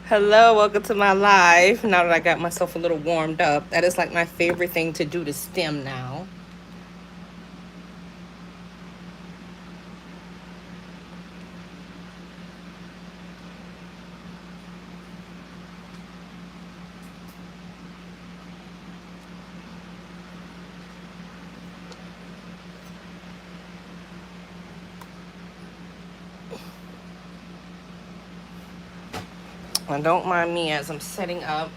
Hello, welcome to my live. Now that I got myself a little warmed up, that is like my favorite thing to do to stem now. And don't mind me as I'm setting up.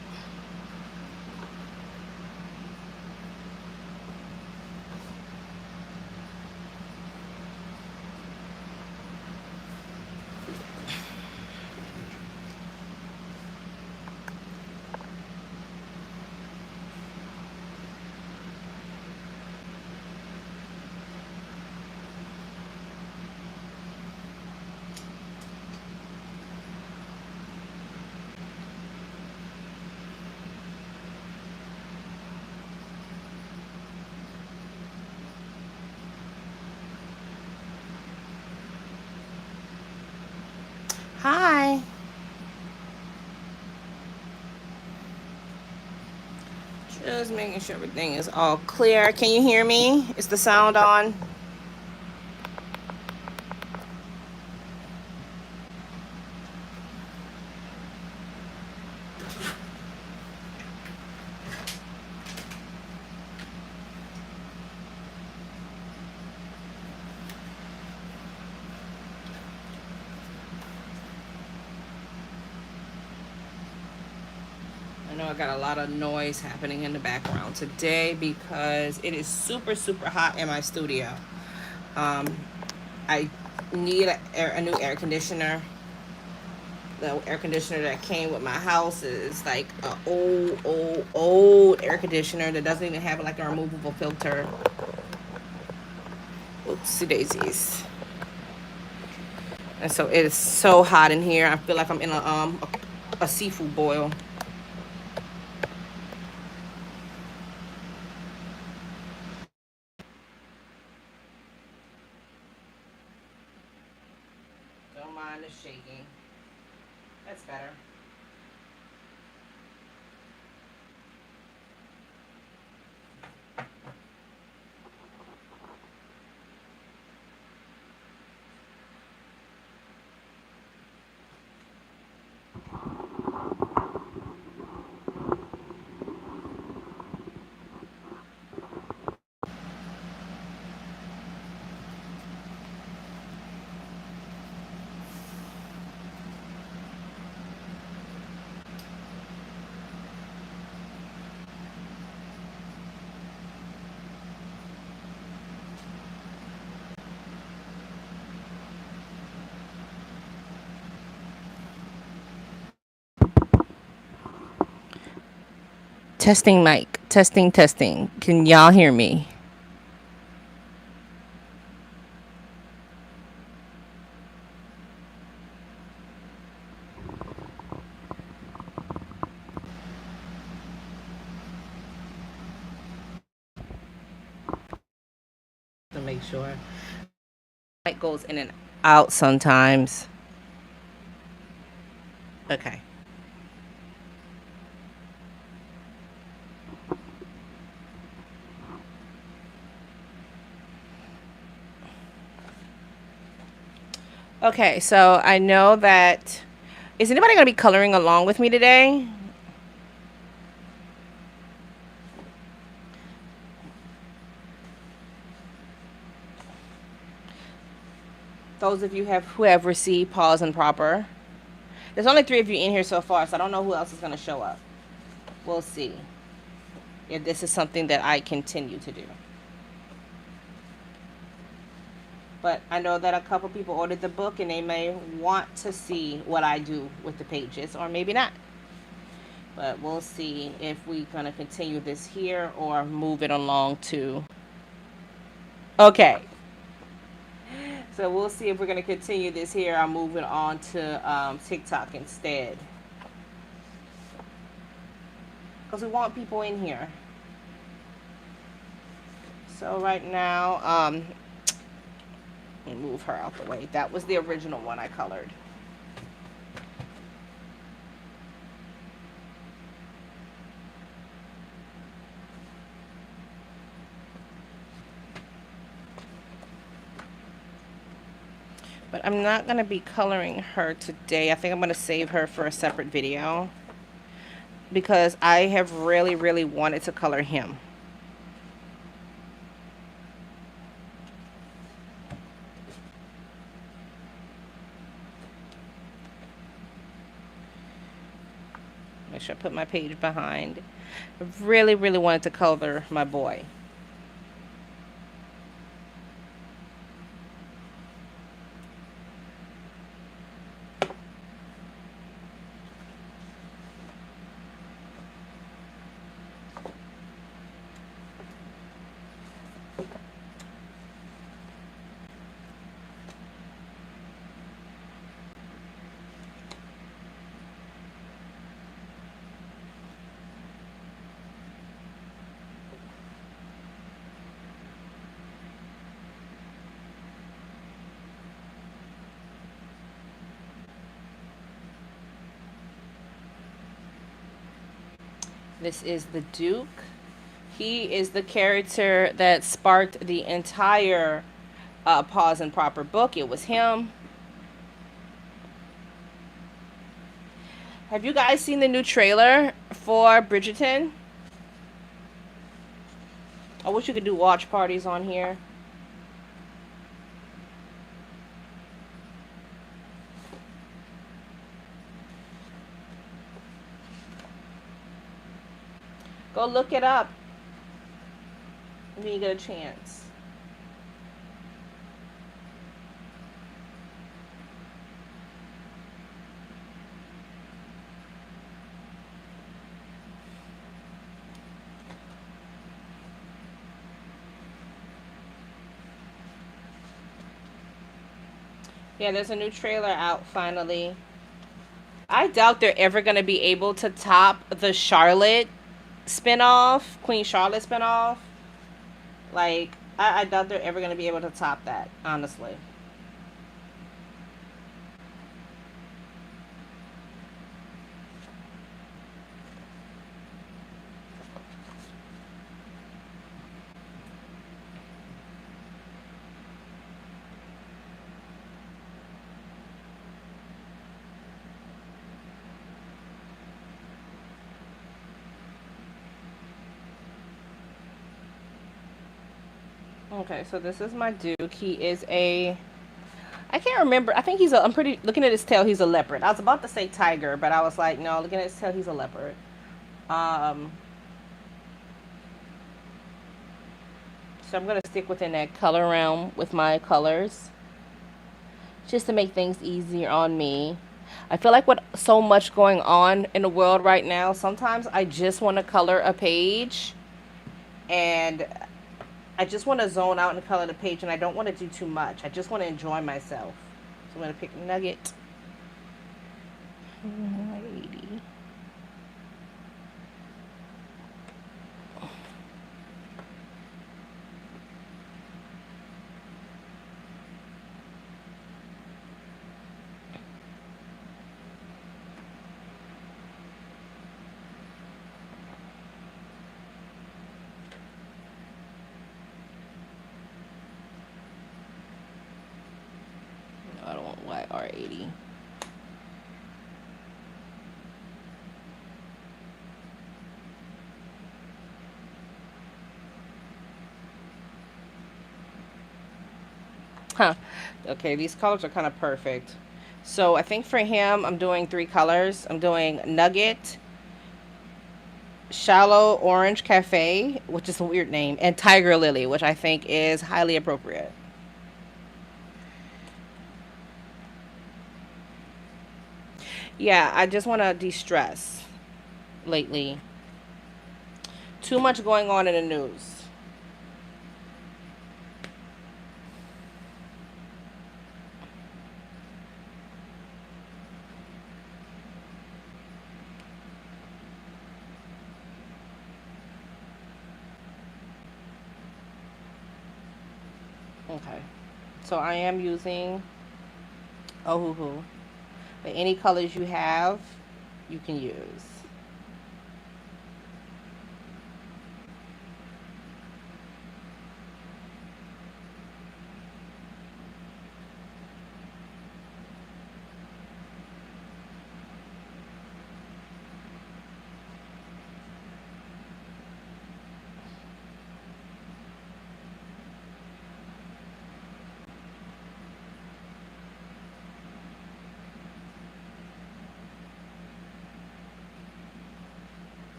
Hi. Just making sure everything is all clear. Can you hear me? Is the sound on? I know I got a lot of noise happening in the background today because it is super, super hot in my studio. Um, I need a new air conditioner. The air conditioner that came with my house is like a old air conditioner that doesn't even have like a removable filter. Oopsie daisies. And so it is so hot in here. I feel like I'm in a seafood boil. Don't mind the shaking. That's better. Testing mic. Testing, testing. Can y'all hear me? To make sure. Mic goes in and out sometimes. Okay. Okay, so I know that. Is anybody going to be coloring along with me today? Those of you who have received pause and proper. There's only 3 of you in here so far, so I don't know who else is going to show up. We'll see if this is something that I continue to do. But I know that a couple people ordered the book and they may want to see what I do with the pages, or maybe not. But we'll see if we're going to continue this here or move it along to. Okay. So we'll see if we're going to continue this here or move it on to TikTok instead. Because we want people in here. So right now, let me move her out the way. That was the original one I colored. But I'm not going to be coloring her today. I think I'm going to save her for a separate video, because I have really, really wanted to color him. Make sure I put my page behind. I really, really wanted to color my boy. This is the Duke. He is the character that sparked the entire Pause and Proper book. It was him. Have you guys seen the new trailer for Bridgerton? I wish you could do watch parties on here. Go look it up when you get a chance. Yeah, there's a new trailer out finally. I doubt they're ever going to be able to top the Charlotte spinoff, Queen Charlotte spinoff. Like, I doubt they're ever going to be able to top that, honestly. Okay, so this is my Duke. He is a, I can't remember. I think he's a, I'm pretty, looking at his tail, he's a leopard. I was about to say tiger, but I was like, no, looking at his tail, he's a leopard. Um, so I'm going to stick within that color realm with my colors, just to make things easier on me. I feel like with so much going on in the world right now, sometimes I just want to color a page, and I just want to zone out and color the page, and I don't want to do too much. I just want to enjoy myself. So I'm going to pick Nugget. 80. I don't want YR80. Huh. Okay, these colors are kind of perfect. So I think for him, I'm doing 3 colors. I'm doing Nugget, Shallow Orange Cafe, which is a weird name, and Tiger Lily, which I think is highly appropriate. Yeah, I just want to de-stress lately. Too much going on in the news. Okay. So I am using Ohuhu. But any colors you have, you can use.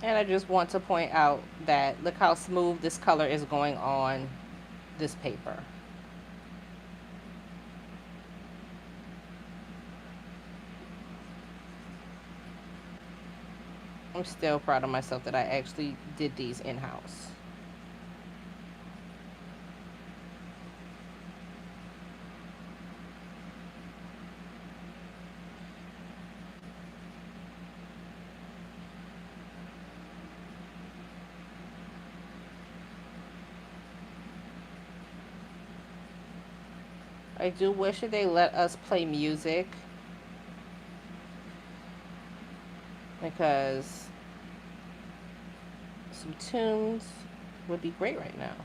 And I just want to point out that look how smooth this color is going on this paper. I'm still proud of myself that I actually did these in-house. I do wish that they let us play music, because some tunes would be great right now.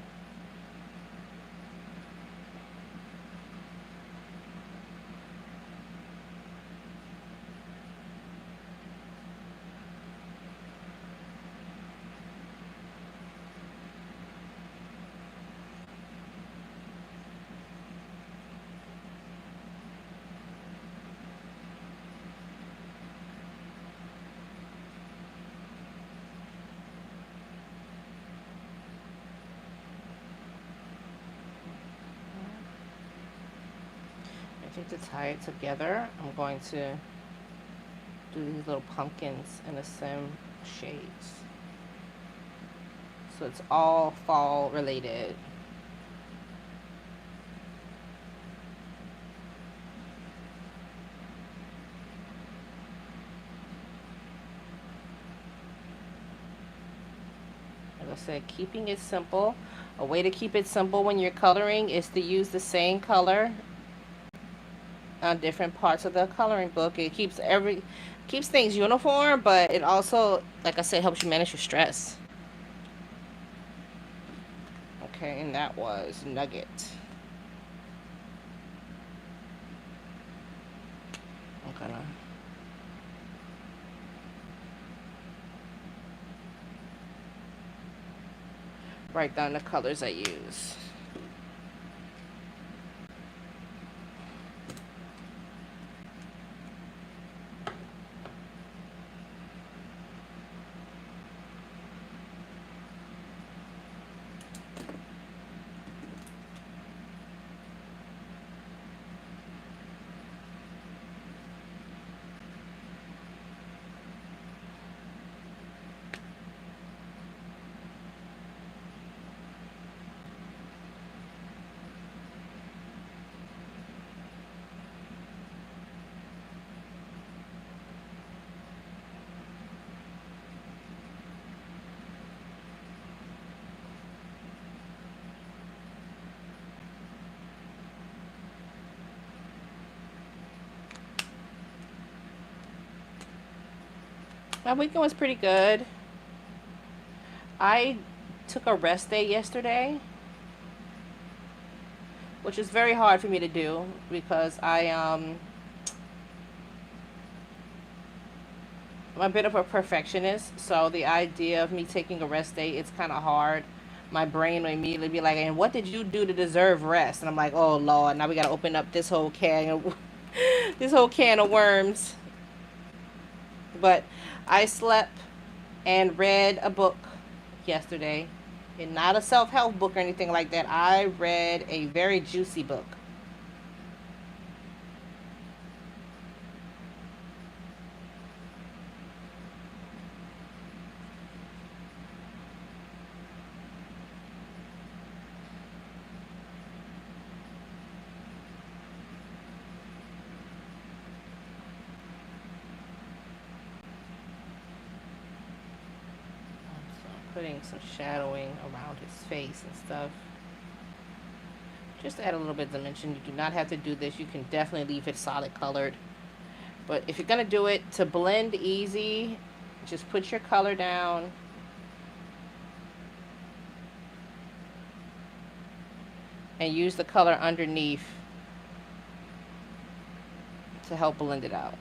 I think to tie it together, I'm going to do these little pumpkins in the same shades. So it's all fall related. Like I said, keeping it simple. A way to keep it simple when you're coloring is to use the same color on different parts of the coloring book. It keeps things uniform, but it also, like I said, helps you manage your stress. Okay, and that was Nugget. I'm gonna write down the colors I use. My weekend was pretty good. I took a rest day yesterday, which is very hard for me to do because I'm a bit of a perfectionist. So the idea of me taking a rest day, it's kind of hard. My brain will immediately be like, "And what did you do to deserve rest?" And I'm like, "Oh Lord, now we gotta open up this whole can of this whole can of worms." But I slept and read a book yesterday, and not a self-help book or anything like that. I read a very juicy book. So I'm putting some shadowing around his face and stuff. Just to add a little bit of dimension. You do not have to do this. You can definitely leave it solid colored. But if you're going to do it to blend easy, just put your color down. And use the color underneath to help blend it out.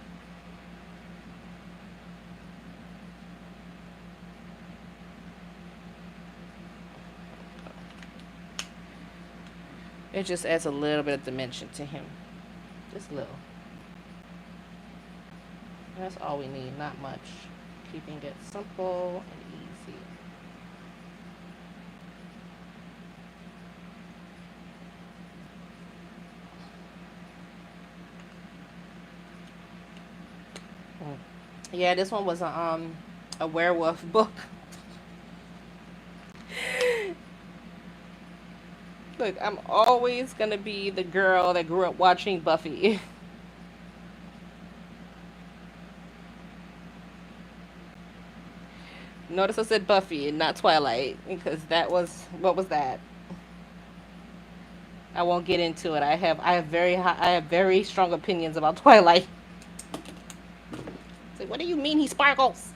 It just adds a little bit of dimension to him. Just a little. That's all we need, not much. keeping it simple and easy. Yeah, this one was a werewolf book. Look, I'm always gonna be the girl that grew up watching Buffy. Notice I said Buffy and not Twilight because that was what was that? I won't get into it. I have very strong opinions about Twilight. It's like, what do you mean he sparkles?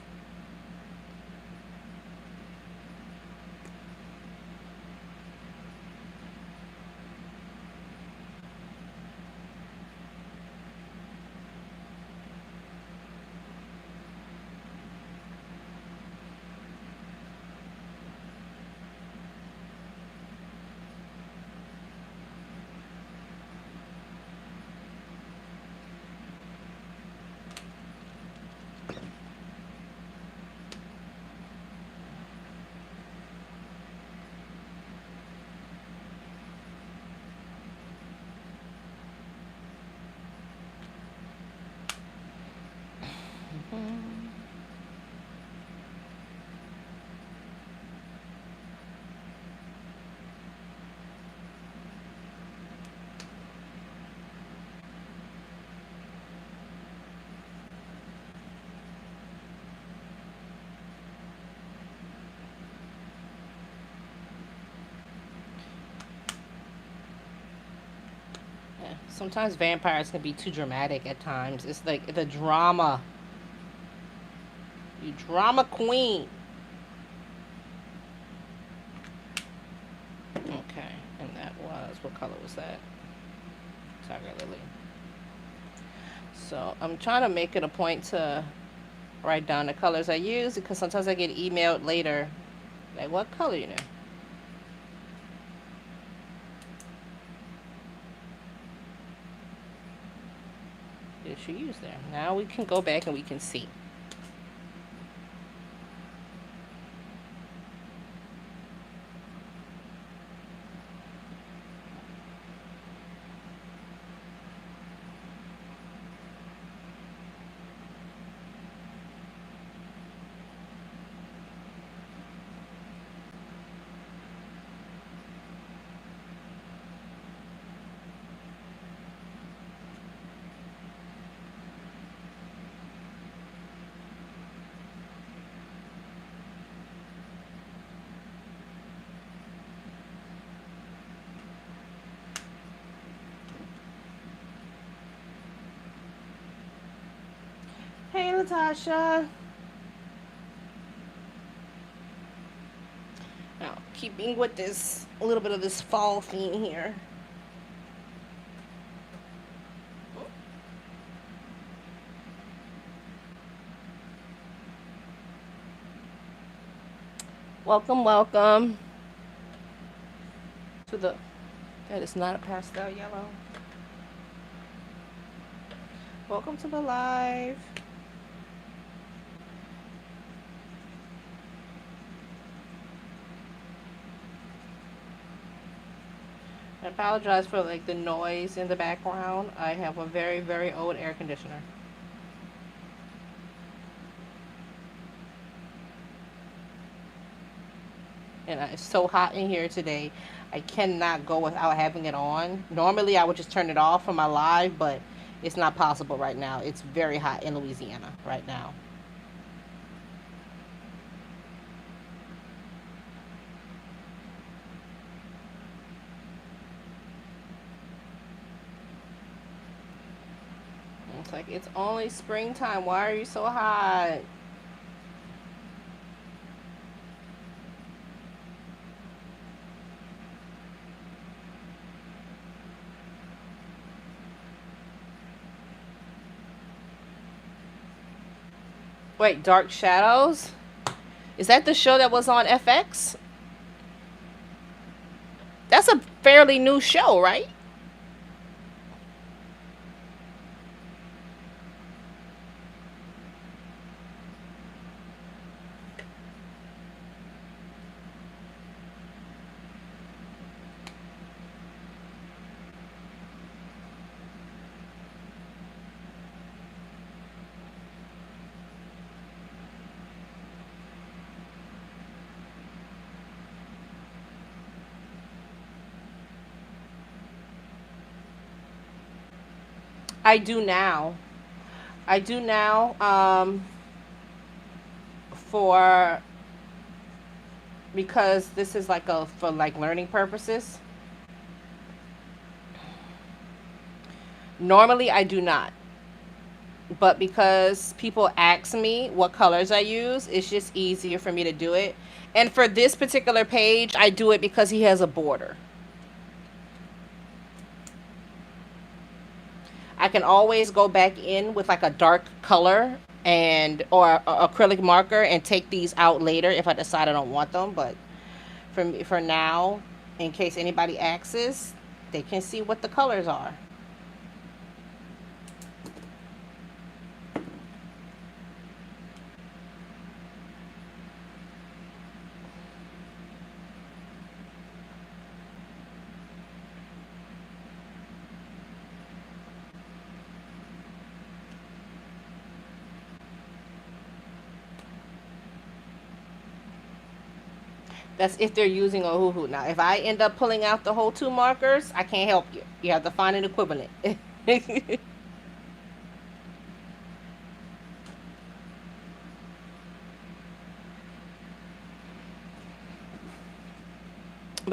Yeah. Sometimes vampires can be too dramatic at times. It's like the drama. You drama queen. Okay, and that was, what color was that? Tiger Lily. So I'm trying to make it a point to write down the colors I use because sometimes I get emailed later, like, what color, you know? Did she use there? Now we can go back and we can see. Hey, Latasha. Now, keeping with this, a little bit of this fall theme here. Welcome, welcome to the, that is not a pastel yellow. Welcome to the live. I apologize for like the noise in the background. I have a very, very old air conditioner. And it's so hot in here today. I cannot go without having it on. Normally I would just turn it off for my live, but it's not possible right now. It's very hot in Louisiana right now. It's like, it's only springtime. Why are you so hot? Wait, Dark Shadows? Is that the show that was on FX? That's a fairly new show, right? I do now. I do now. For because this is like a for like learning purposes. Normally, I do not. But because people ask me what colors I use, it's just easier for me to do it. And for this particular page, I do it because he has a border. I can always go back in with like a dark color and or a acrylic marker and take these out later if I decide I don't want them. But for now, in case anybody asks, they can see what the colors are. That's if they're using a hoo-hoo. Now, if I end up pulling out the whole two markers, I can't help you. You have to find an equivalent. But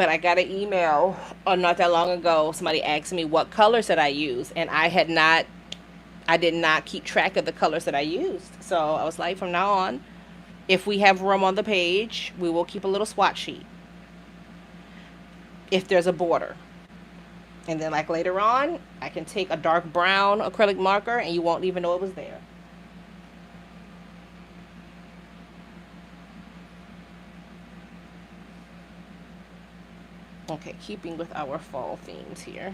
I got an email not that long ago. Somebody asked me what colors that I use, and I did not keep track of the colors that I used. So I was like, from now on, if we have room on the page, we will keep a little swatch sheet if there's a border. And then, like later on, I can take a dark brown acrylic marker and you won't even know it was there. Okay, keeping with our fall themes here.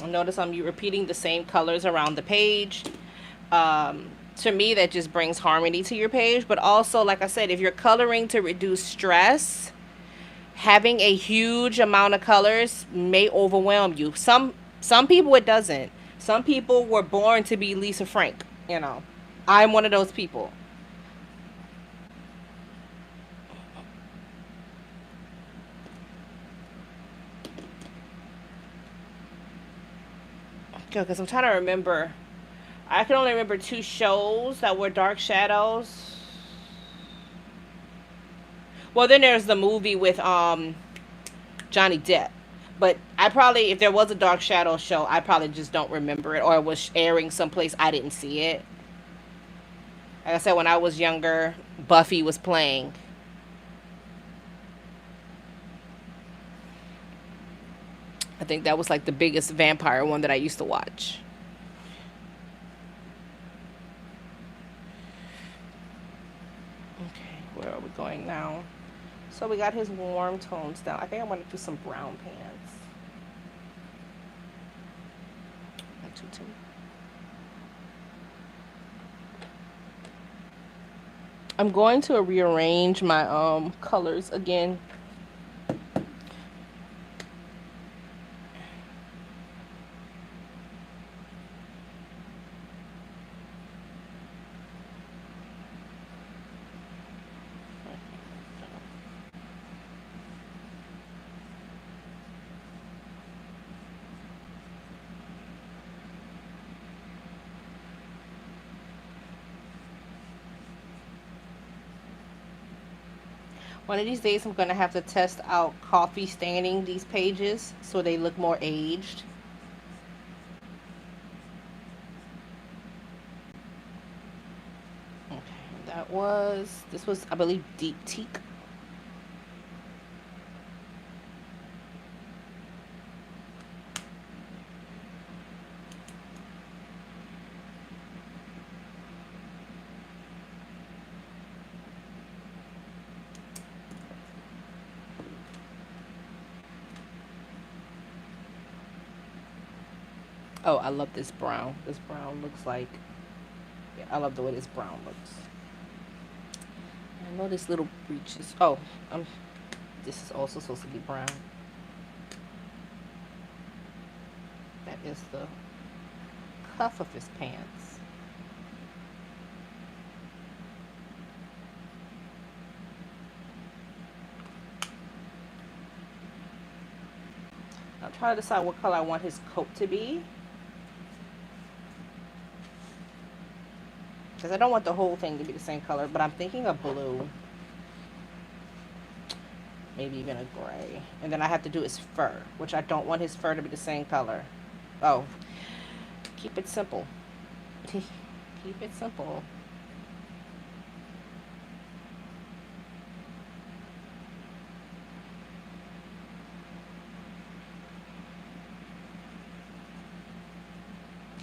Notice I'm repeating the same colors around the page. To me, that just brings harmony to your page. But also, like I said, if you're coloring to reduce stress, having a huge amount of colors may overwhelm you. Some people it doesn't. Some people were born to be Lisa Frank. You know, I'm one of those people. Because I'm trying to remember. I can only remember two shows that were dark shadows. Well, then there's the movie with Johnny Depp. But I probably, if there was a Dark Shadow show, I probably just don't remember it, or it was airing someplace I didn't see it. Like I said, when I was younger, Buffy was playing. I think that was like the biggest vampire one that I used to watch. Okay, where are we going now? So we got his warm tones down. I think I want to do some brown pants. Not too. I'm going to rearrange my colors again. One of these days, I'm going to have to test out coffee staining these pages so they look more aged. Okay, this was, I believe, Deep Teak. Oh, I love this brown. This brown looks like, yeah, I love the way this brown looks. I know this little breeches. Oh, this is also supposed to be brown. That is the cuff of his pants. I'm trying to decide what color I want his coat to be. Because I don't want the whole thing to be the same color, but I'm thinking of blue. Maybe even a gray. And then I have to do his fur, which I don't want his fur to be the same color. Oh, keep it simple. Keep it simple.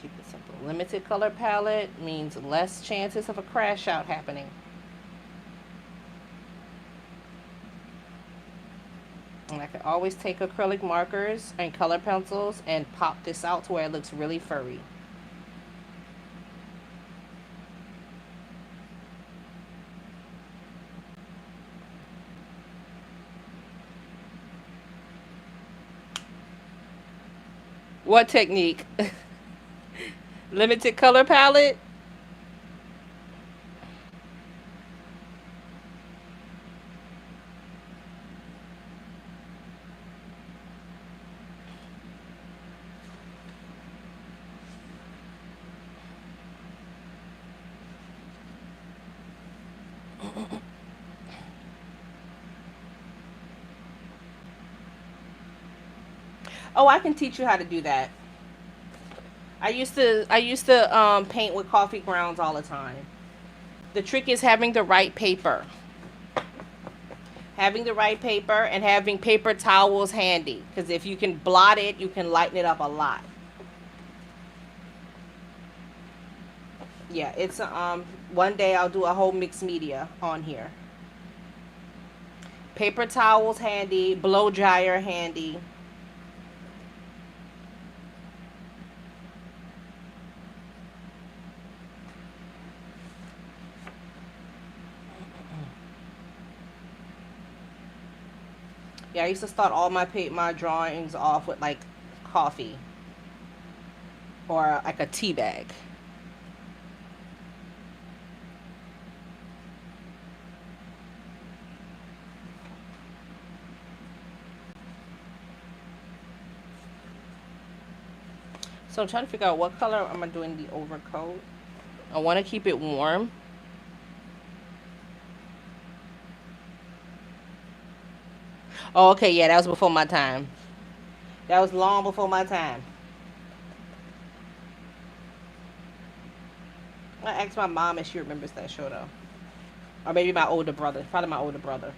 Keep it simple. Limited color palette means less chances of a crash out happening. And I can always take acrylic markers and color pencils and pop this out to where it looks really furry. What technique? Limited color palette? Oh, I can teach you how to do that. I used to paint with coffee grounds all the time. The trick is having the right paper. Having the right paper and having paper towels handy. Because if you can blot it, you can lighten it up a lot. Yeah, it's one day I'll do a whole mixed media on here. Paper towels handy, blow dryer handy. Yeah, I used to start all my drawings off with like coffee or like a tea bag. So I'm trying to figure out what color am I doing the overcoat. I want to keep it warm. Oh, okay, yeah, that was before my time. That was long before my time. I asked my mom if she remembers that show though, or maybe my older brother. Probably my older brother.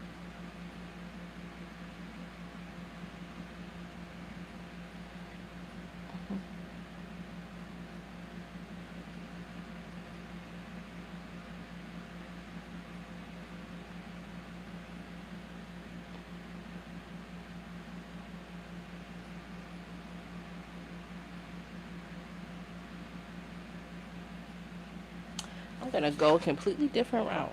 I'm gonna go a completely different route.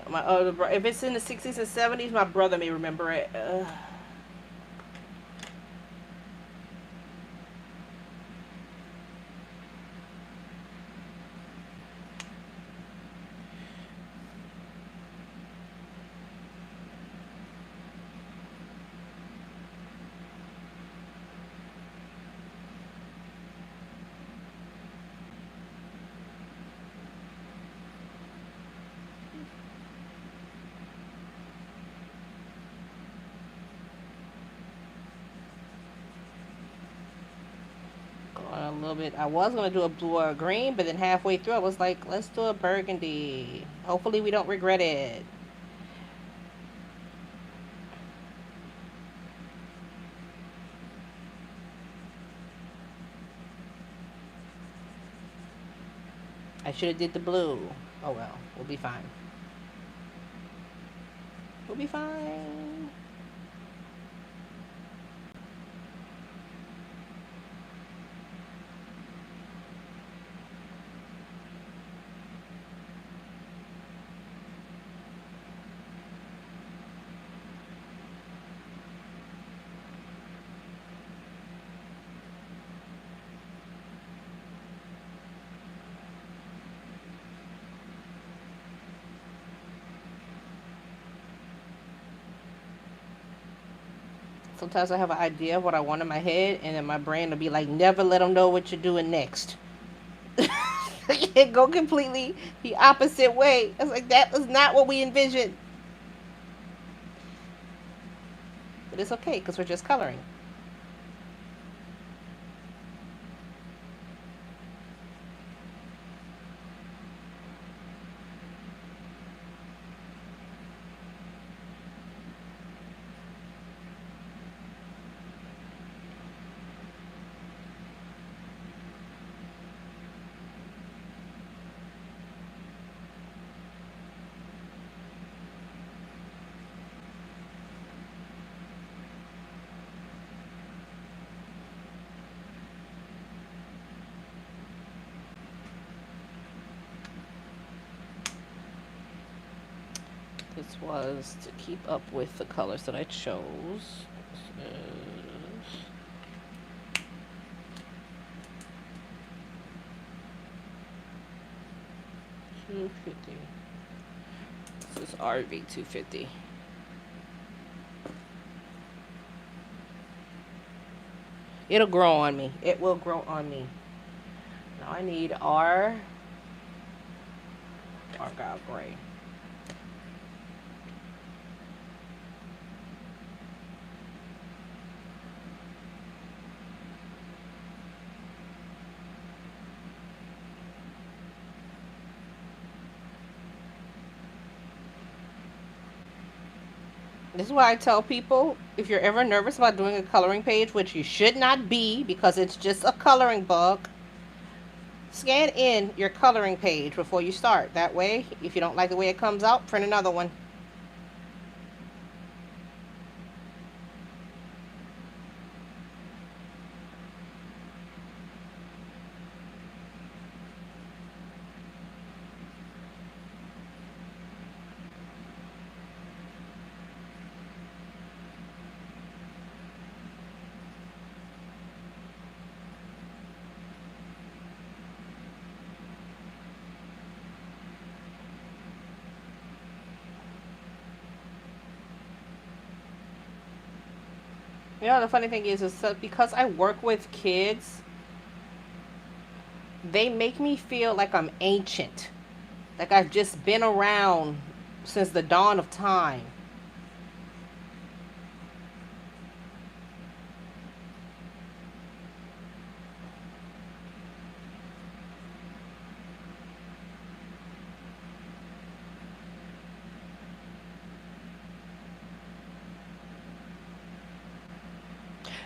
My other if it's in the 60s and 70s, my brother may remember it. A little bit. I was gonna do a blue or a green, but then halfway through, I was like, let's do a burgundy. Hopefully, we don't regret it. I should have did the blue. Oh well, we'll be fine. We'll be fine. Sometimes I have an idea of what I want in my head, and then my brain will be like, never let them know what you're doing next. It go completely the opposite way. I was like, that was not what we envisioned. But it's okay because we're just coloring. This was to keep up with the colors that I chose. This is 250. This is RV 250. It'll grow on me. It will grow on me. Now I need Argyle Gray. This is why I tell people, if you're ever nervous about doing a coloring page, which you should not be because it's just a coloring book, scan in your coloring page before you start. That way, if you don't like the way it comes out, print another one. You know, the funny thing is because I work with kids, they make me feel like I'm ancient. Like I've just been around since the dawn of time.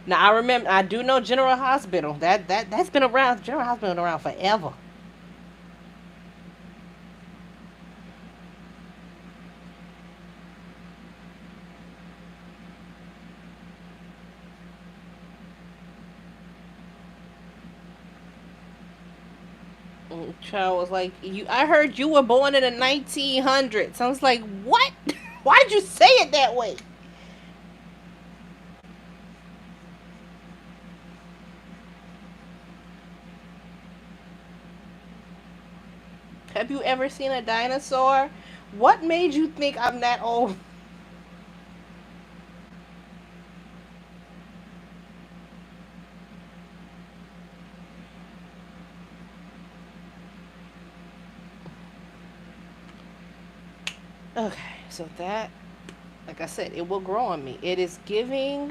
Now I remember, I do know General Hospital. That's been around. General Hospital been around forever. Child was like, "You, I heard you were born in the 1900s." I was like, "What? Why did you say it that way?" Have you ever seen a dinosaur? What made you think I'm that old? Okay, so that, like I said, it will grow on me. It is giving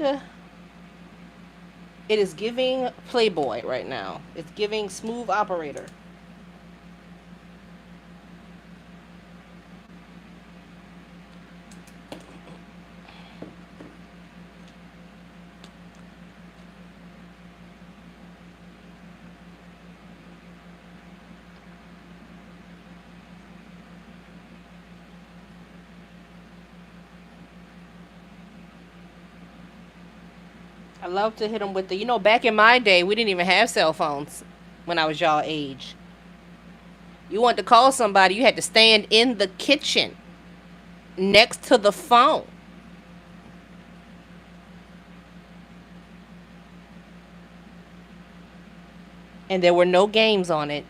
Playboy right now. It's giving smooth operator. I love to hit them with back in my day, we didn't even have cell phones when I was y'all age. You wanted to call somebody, you had to stand in the kitchen next to the phone. And there were no games on it.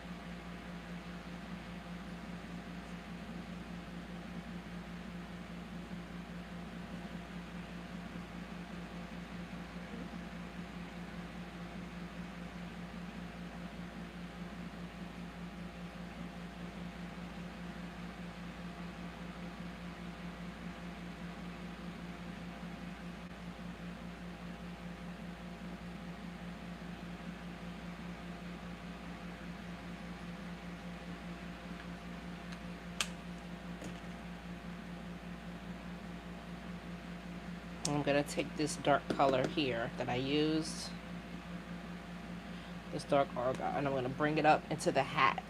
I'm going to take this dark color here that I used, this dark argyle, and I'm going to bring it up into the hat.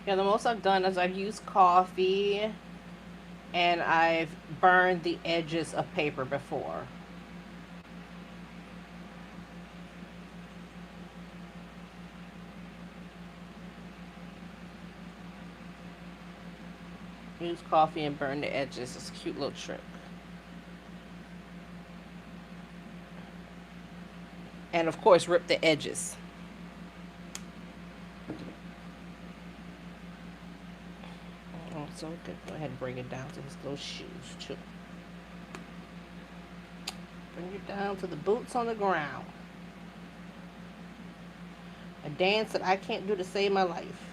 Yeah, the most I've done is I've used coffee and I've burned the edges of paper before. Use coffee and burn the edges. It's a cute little trick. And of course, rip the edges. So we could go ahead and bring it down to his little shoes too. Bring it down to the boots on the ground. A dance that I can't do to save my life.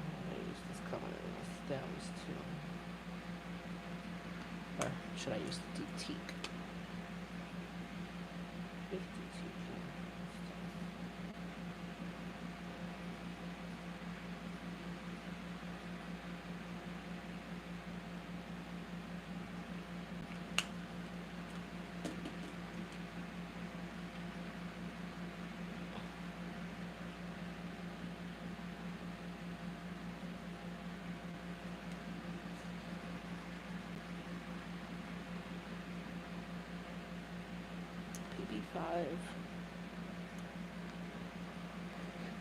I'm gonna use this color in the stems too. Or should I use the teak? PB5.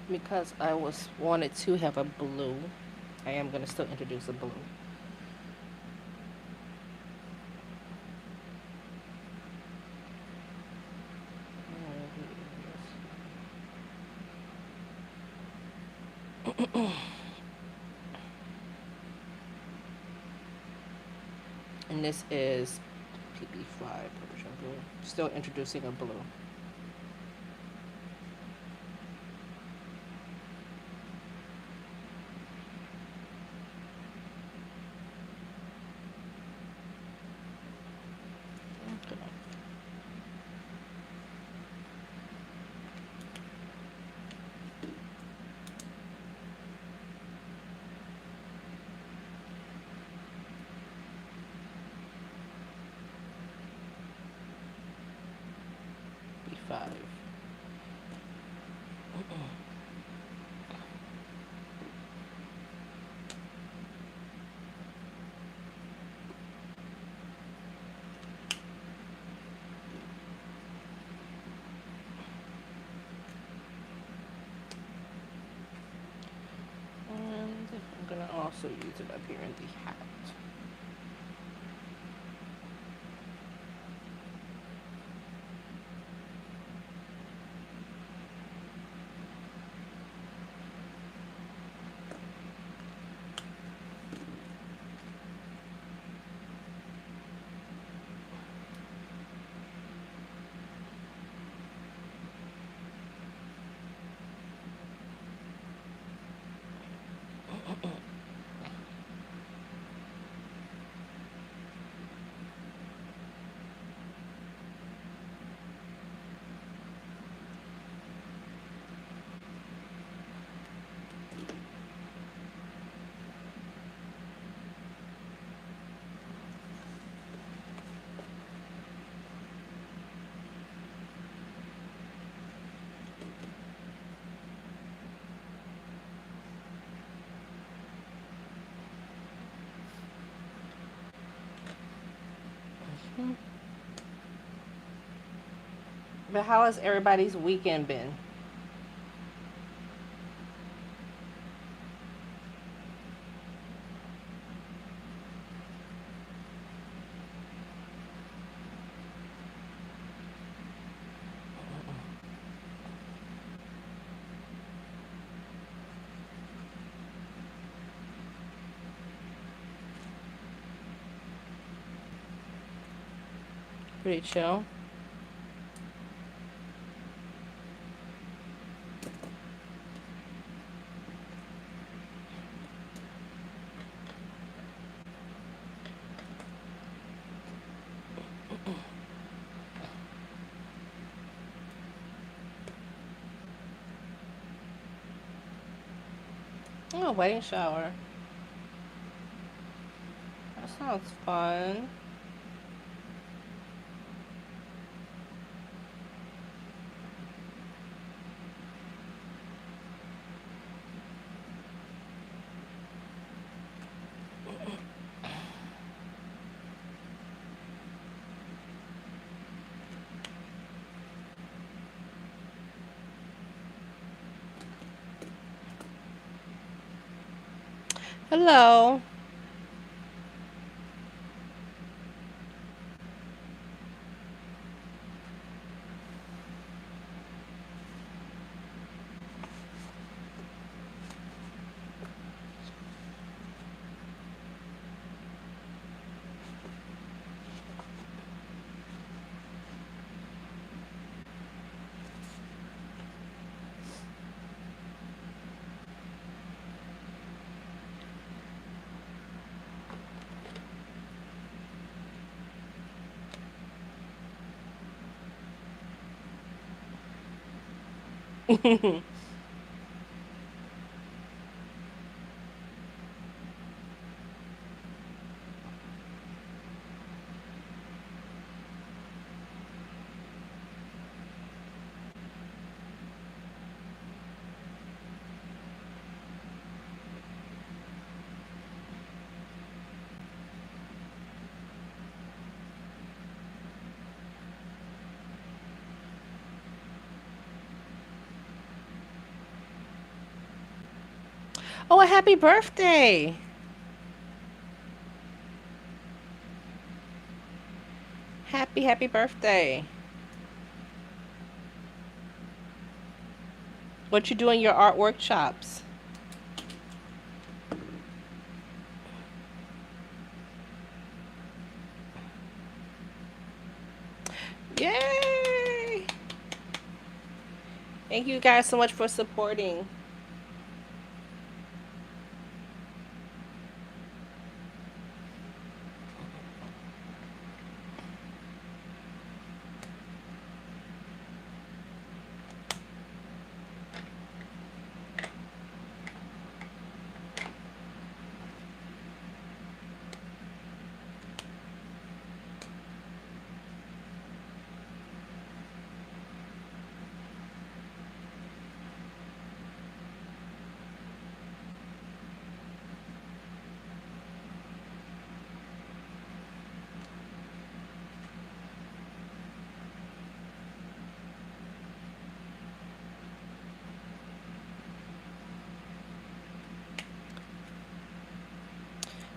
Because I wanted to have a blue, I am going to still introduce a blue. And this is PB5 Persian blue. Still introducing a blue. B5. And I'm going to also use it up here in the hat. But how has everybody's weekend been? Pretty chill. Oh, wedding shower. That sounds fun. Hello. Oh, a happy birthday. Happy birthday. What you do in your art workshops? Yay! Thank you guys so much for supporting.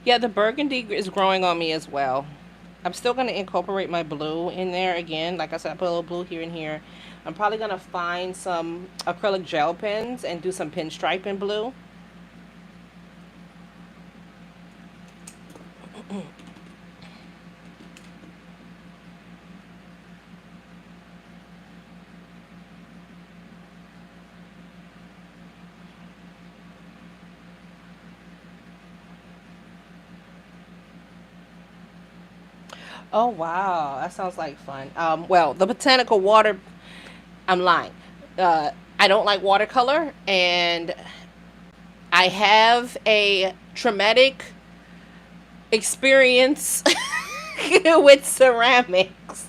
Yeah, the burgundy is growing on me as well. I'm still going to incorporate my blue in there again. Like I said, I put a little blue here and here. I'm probably going to find some acrylic gel pens and do some pinstripe in blue. Oh, wow. That sounds like fun. Well, the botanical water, I'm lying. I don't like watercolor, and I have a traumatic experience with ceramics.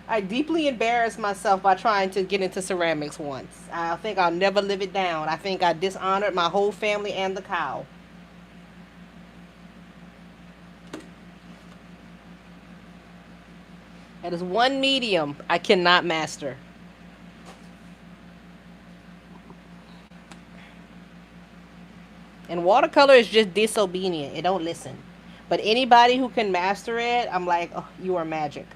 I deeply embarrassed myself by trying to get into ceramics once. I think I'll never live it down. I think I dishonored my whole family and the cow. That is one medium I cannot master. And watercolor is just disobedient. It don't listen. But anybody who can master it, I'm like, oh, you are magic.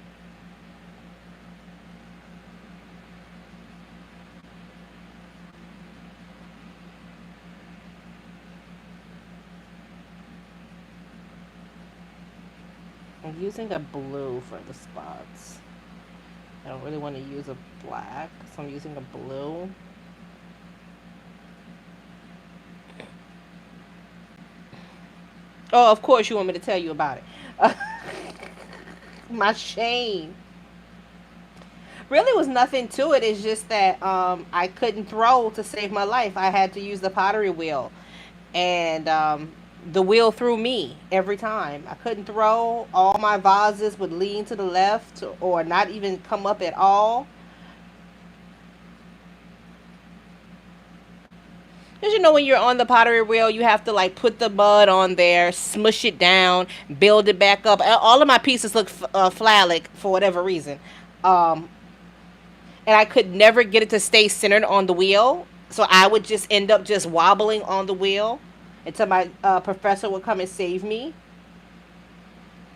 using a blue for the spots. I don't really want to use a black, so I'm using a blue. Oh, of course you want me to tell you about it. My shame. Really was nothing to it. It's just that I couldn't throw to save my life. I had to use the pottery wheel, and the wheel threw me every time. I couldn't throw. All my vases would lean to the left or not even come up at all. Because you know, when you're on the pottery wheel, you have to like put the mud on there, smush it down, build it back up. All of my pieces look phallic for whatever reason. Um, and I could never get it to stay centered on the wheel. So I would just end up just wobbling on the wheel until my professor would come and save me.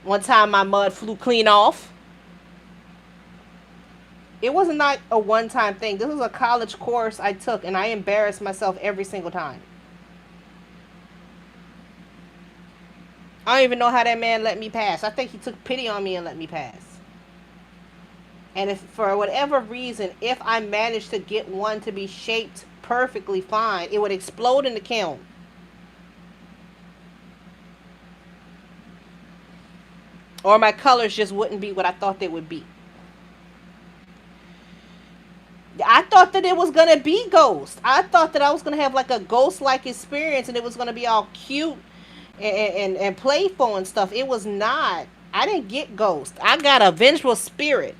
One time my mud flew clean off. It was not a one time thing. This was a college course I took, and I embarrassed myself every single time. I don't even know how that man let me pass. I think he took pity on me and let me pass. And if for whatever reason, if I managed to get one to be shaped perfectly fine, it would explode in the kiln. Or my colors just wouldn't be what I thought they would be. I thought that it was gonna be Ghost. I thought that I was gonna have like a ghost-like experience, and it was gonna be all cute and playful and stuff. It was not. I didn't get Ghost. I got a vengeful spirit.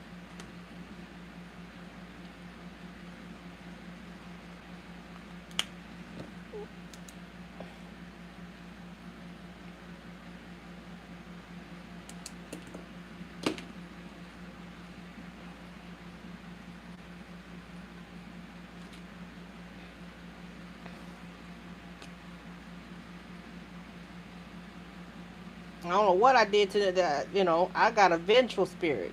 I don't know what I did to that. You know, I got a vengeful spirit.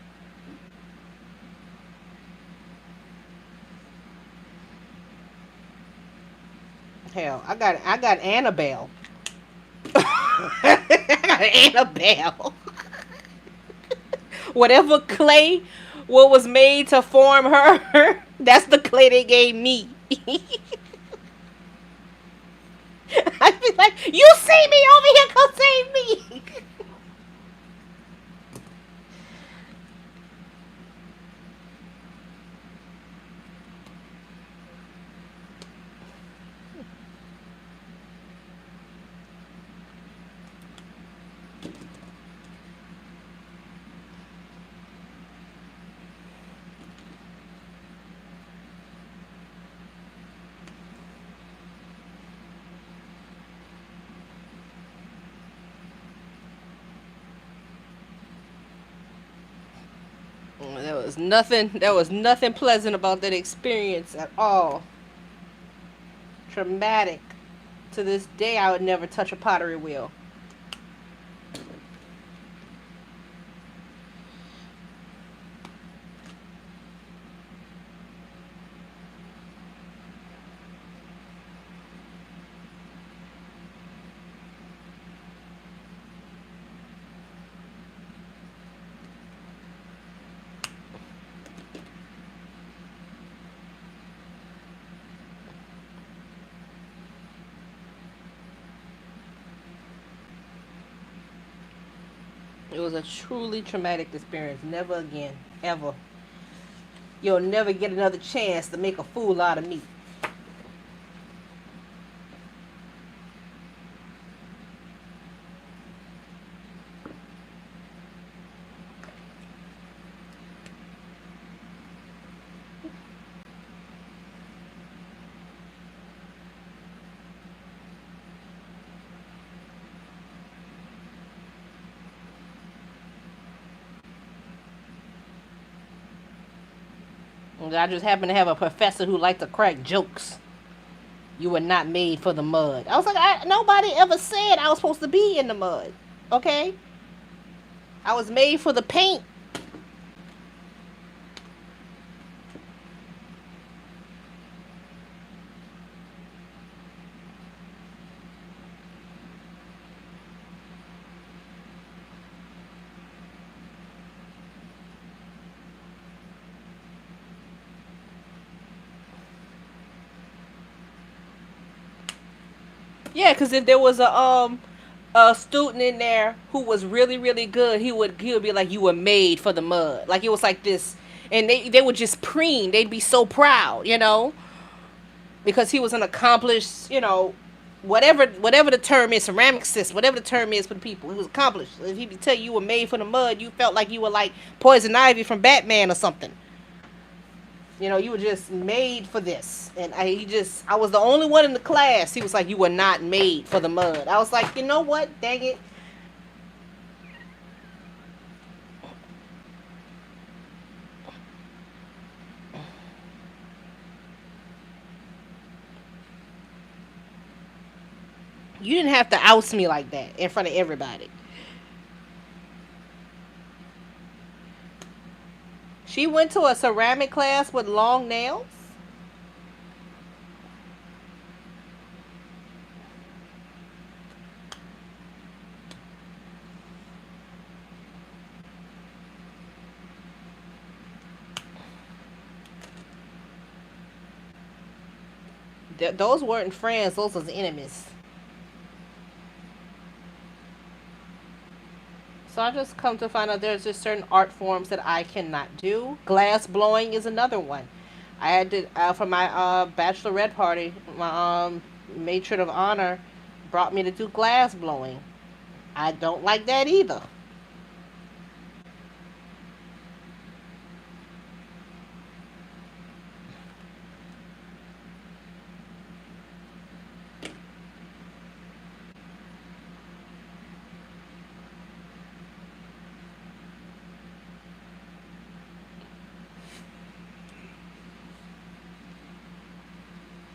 Hell, I got Annabelle. I got Annabelle. Whatever clay what was made to form her, that's the clay they gave me. I'd be like, you see me over here, come save me. There was nothing pleasant about that experience at all. Traumatic. To this day I would never touch a pottery wheel. It was a truly traumatic experience. Never again. Ever. You'll never get another chance to make a fool out of me. I just happened to have a professor who liked to crack jokes. You were not made for the mud. I was like, nobody ever said I was supposed to be in the mud. Okay? I was made for the paint. Yeah, because if there was a student in there who was really really good, he would be like, you were made for the mud. Like it was like this, and they would just preen. They'd be so proud, because he was an accomplished, whatever the term is, ceramicist, whatever the term is for the people. He was accomplished. If he would tell you were made for the mud, you felt like you were like Poison Ivy from Batman or something. You were just made for this. And I was the only one in the class. He was like, you were not made for the mud. I was like, you know what? Dang it. You didn't have to oust me like that in front of everybody. She went to a ceramic class with long nails. Those weren't friends, those was enemies. So I just come to find out there's just certain art forms that I cannot do. Glass blowing is another one. I had to for my bachelorette party. My matron of honor brought me to do glass blowing. I don't like that either.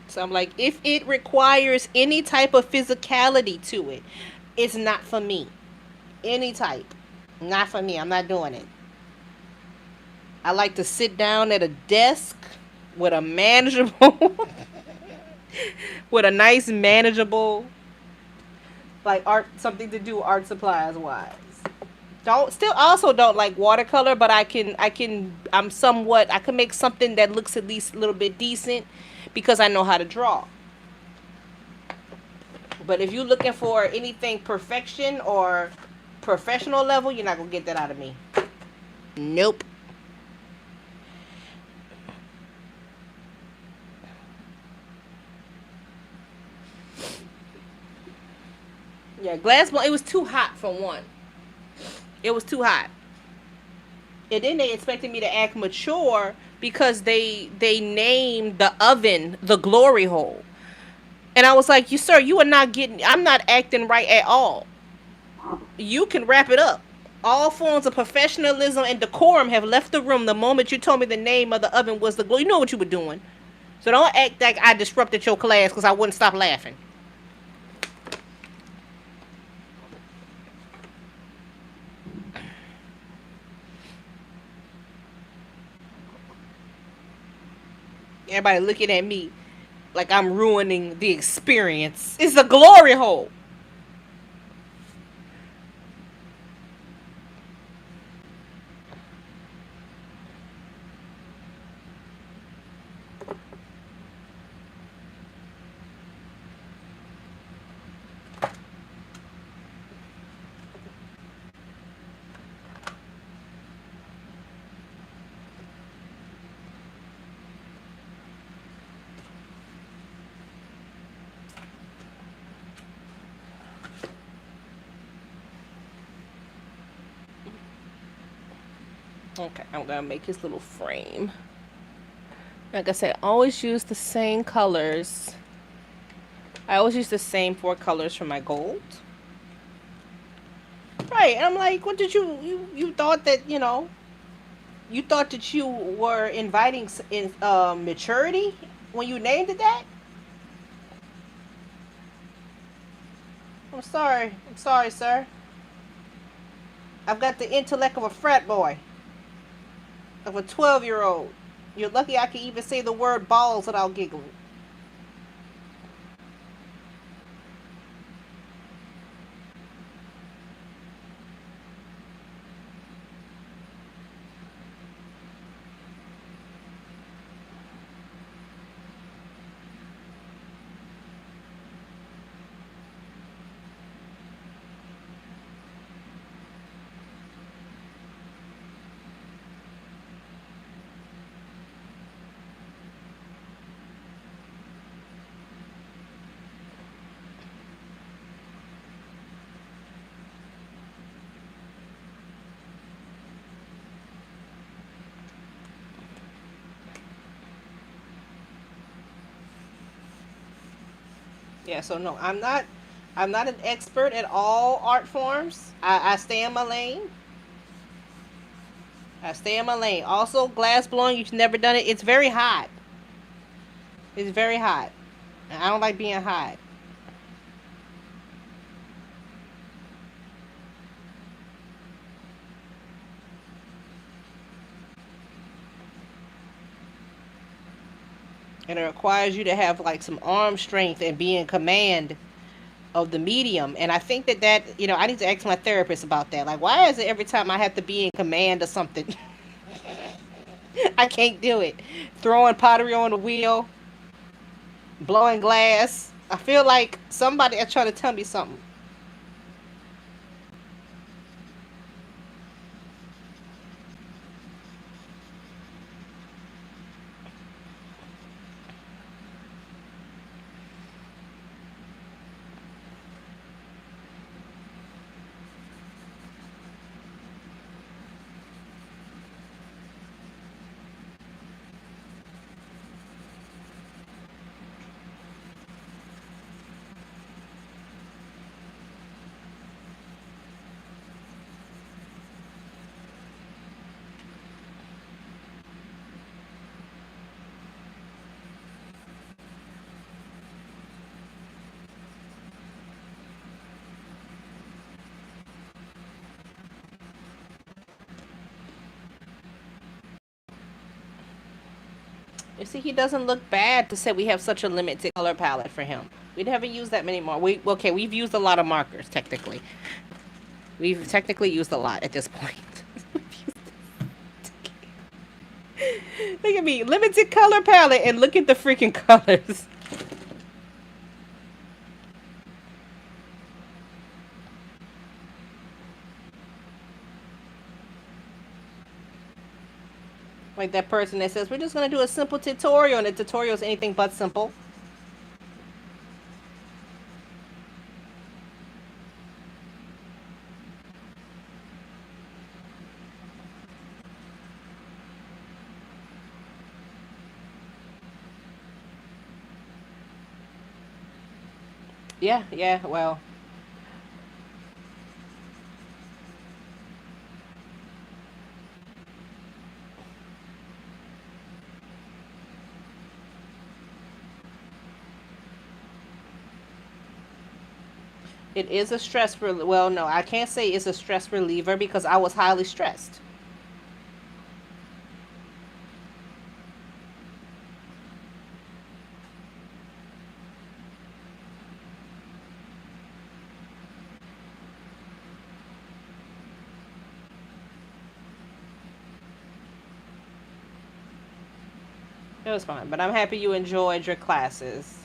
So I'm like, if it requires any type of physicality to it, it's not for me. Any type, not for me. I'm not doing it. I like to sit down at a desk with a manageable, with a nice manageable, like art, something to do art supplies wise. Don't still also don't like watercolor, but I can make something that looks at least a little bit decent because I know how to draw. But if you're looking for anything perfection or professional level, you're not gonna get that out of me. Nope. Yeah, glass blow. It was too hot for one. It was too hot. And then they expected me to act mature because they named the oven the glory hole. And I was like, "You sir, you are not getting. I'm not acting right at all. You can wrap it up. All forms of professionalism and decorum have left the room the moment you told me the name of the oven was the glory. You know what you were doing. So don't act like I disrupted your class because I wouldn't stop laughing." Everybody looking at me like I'm ruining the experience. It's a glory hole. Okay, I'm gonna make his little frame. Like I said, always use the same colors. I always use the same four colors for my gold. Right, and I'm like, what did you thought that you thought that you were inviting in maturity when you named it that? I'm sorry, sir. I've got the intellect of a frat boy, of a 12-year-old. You're lucky I can even say the word balls without giggling. Yeah, so no, I'm not an expert at all art forms. I stay in my lane. I stay in my lane. Also, glass blowing, you've never done it. It's very hot. It's very hot. And I don't like being hot. And it requires you to have like some arm strength and be in command of the medium. And I think that I need to ask my therapist about that. Like, why is it every time I have to be in command of something, I can't do it? Throwing pottery on the wheel, blowing glass. I feel like somebody is trying to tell me something. You see, he doesn't look bad to say we have such a limited color palette for him. We haven't used that many more. We've used a lot of markers technically. We've technically used a lot at this point. Look at me, limited color palette, and look at the freaking colors. Like that person that says we're just gonna do a simple tutorial, and the tutorial is anything but simple. Yeah, yeah. Well, it is a stress. Well, no, I can't say it's a stress reliever because I was highly stressed. It was fun, but I'm happy you enjoyed your classes.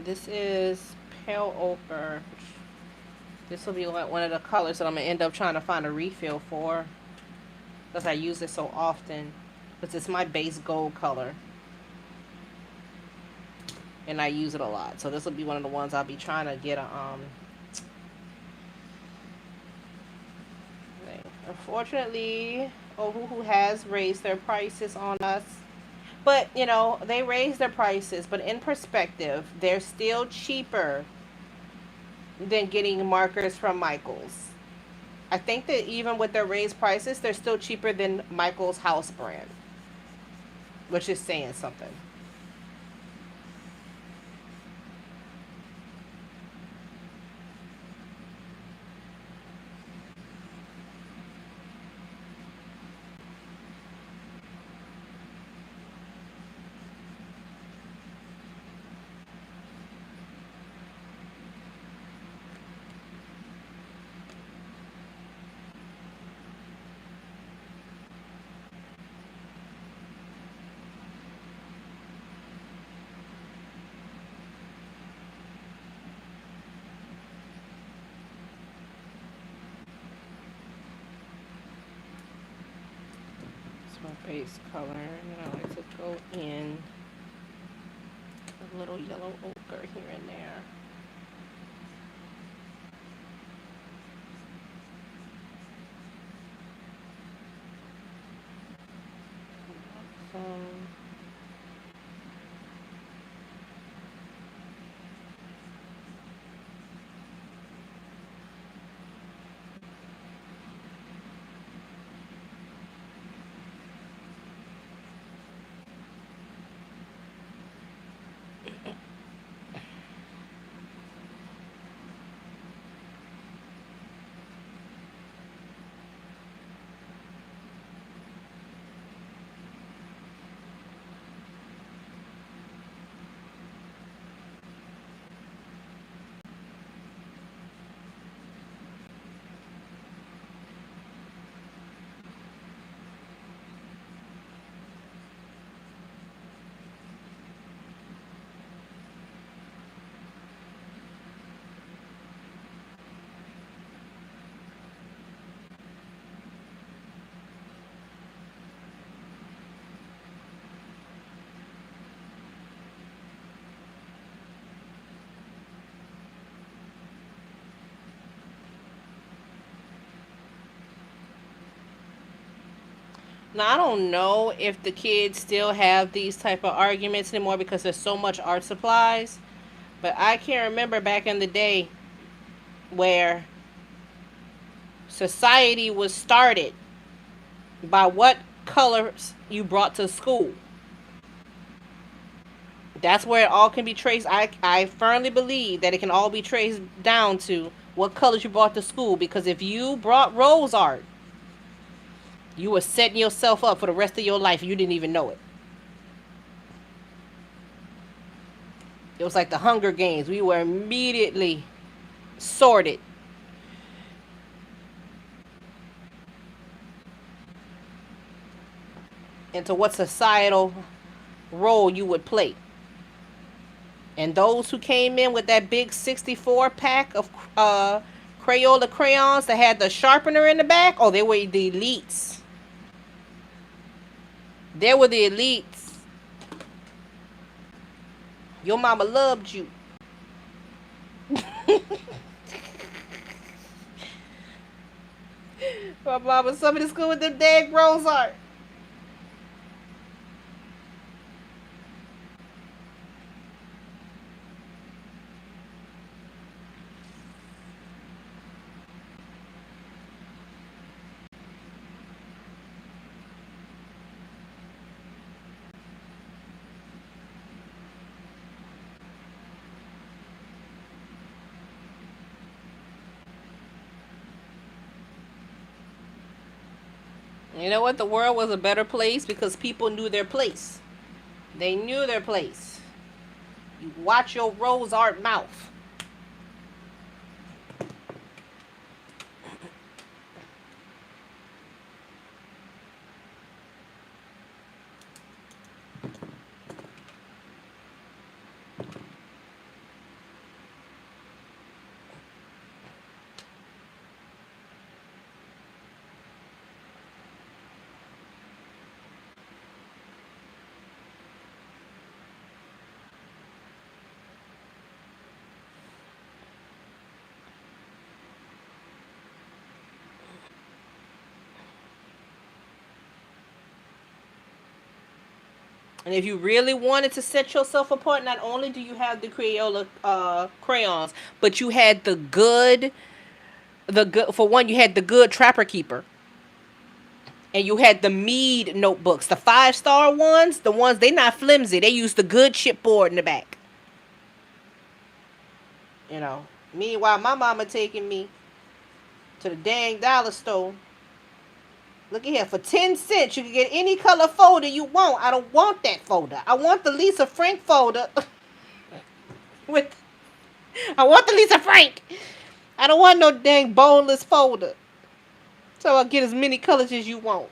This is pale ochre. This will be one of the colors that I'm gonna end up trying to find a refill for because I use it so often. Because it's my base gold color, and I use it a lot. So this will be one of the ones I'll be trying to get a thing. Unfortunately, Ohuhu has raised their prices on us. But they raised their prices, but in perspective, they're still cheaper than getting markers from Michaels. I think that even with their raised prices, they're still cheaper than Michaels house brand, which is saying something. a base color, and I like to go in a little yellow ochre here and there. Some Now I don't know if the kids still have these type of arguments anymore because there's so much art supplies. But I can remember back in the day where society was started by what colors you brought to school. That's where it all can be traced. I firmly believe that it can all be traced down to what colors you brought to school. Because if you brought rose art, you were setting yourself up for the rest of your life and you didn't even know it. It was like the Hunger Games. We were immediately sorted into what societal role you would play. And those who came in with that big 64 pack of Crayola crayons that had the sharpener in the back, oh, they were the elites. They were the elites. Your mama loved you. My mama, some of the school with them dang rose art. You know what? The world was a better place because people knew their place. They knew their place. You watch your rose art mouth. And if you really wanted to set yourself apart, not only do you have the Crayola crayons, but you had the good for one. You had the good Trapper Keeper, and you had the Mead notebooks, the 5-star ones. The ones they not flimsy. They use the good chipboard in the back. You know. Meanwhile, my mama taking me to the dang dollar store. Look at here, for 10 cents, you can get any color folder you want. I don't want that folder. I want the Lisa Frank folder. with I want the Lisa Frank. I don't want no dang boneless folder. So I'll get as many colors as you want.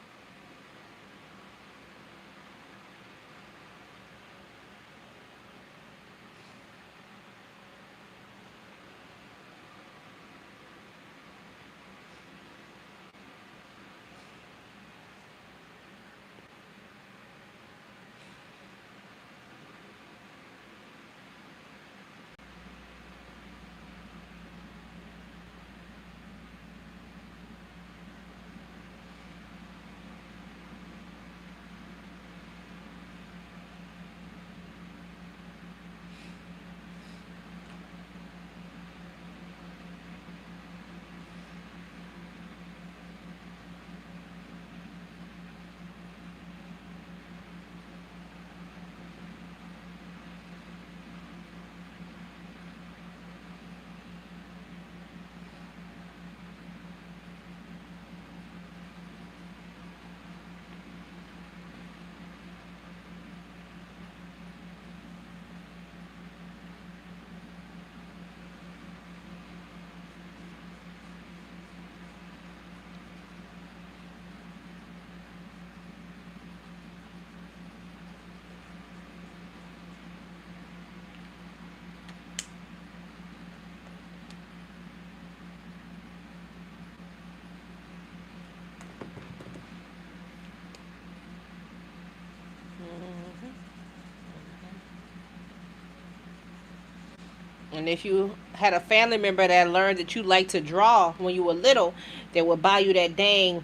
And if you had a family member that learned that you like to draw when you were little, they would buy you that dang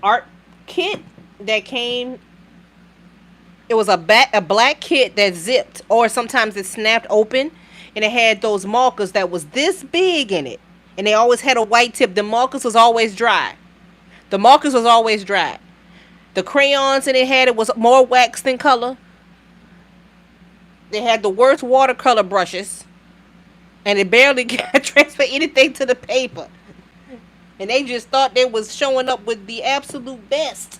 art kit that came. It was a black kit that zipped, or sometimes it snapped open, and it had those markers that was this big in it, and they always had a white tip. The markers was always dry. The markers was always dry. The crayons in it had it was more wax than color. They had the worst watercolor brushes, and it barely got transfer anything to the paper. And they just thought they was showing up with the absolute best.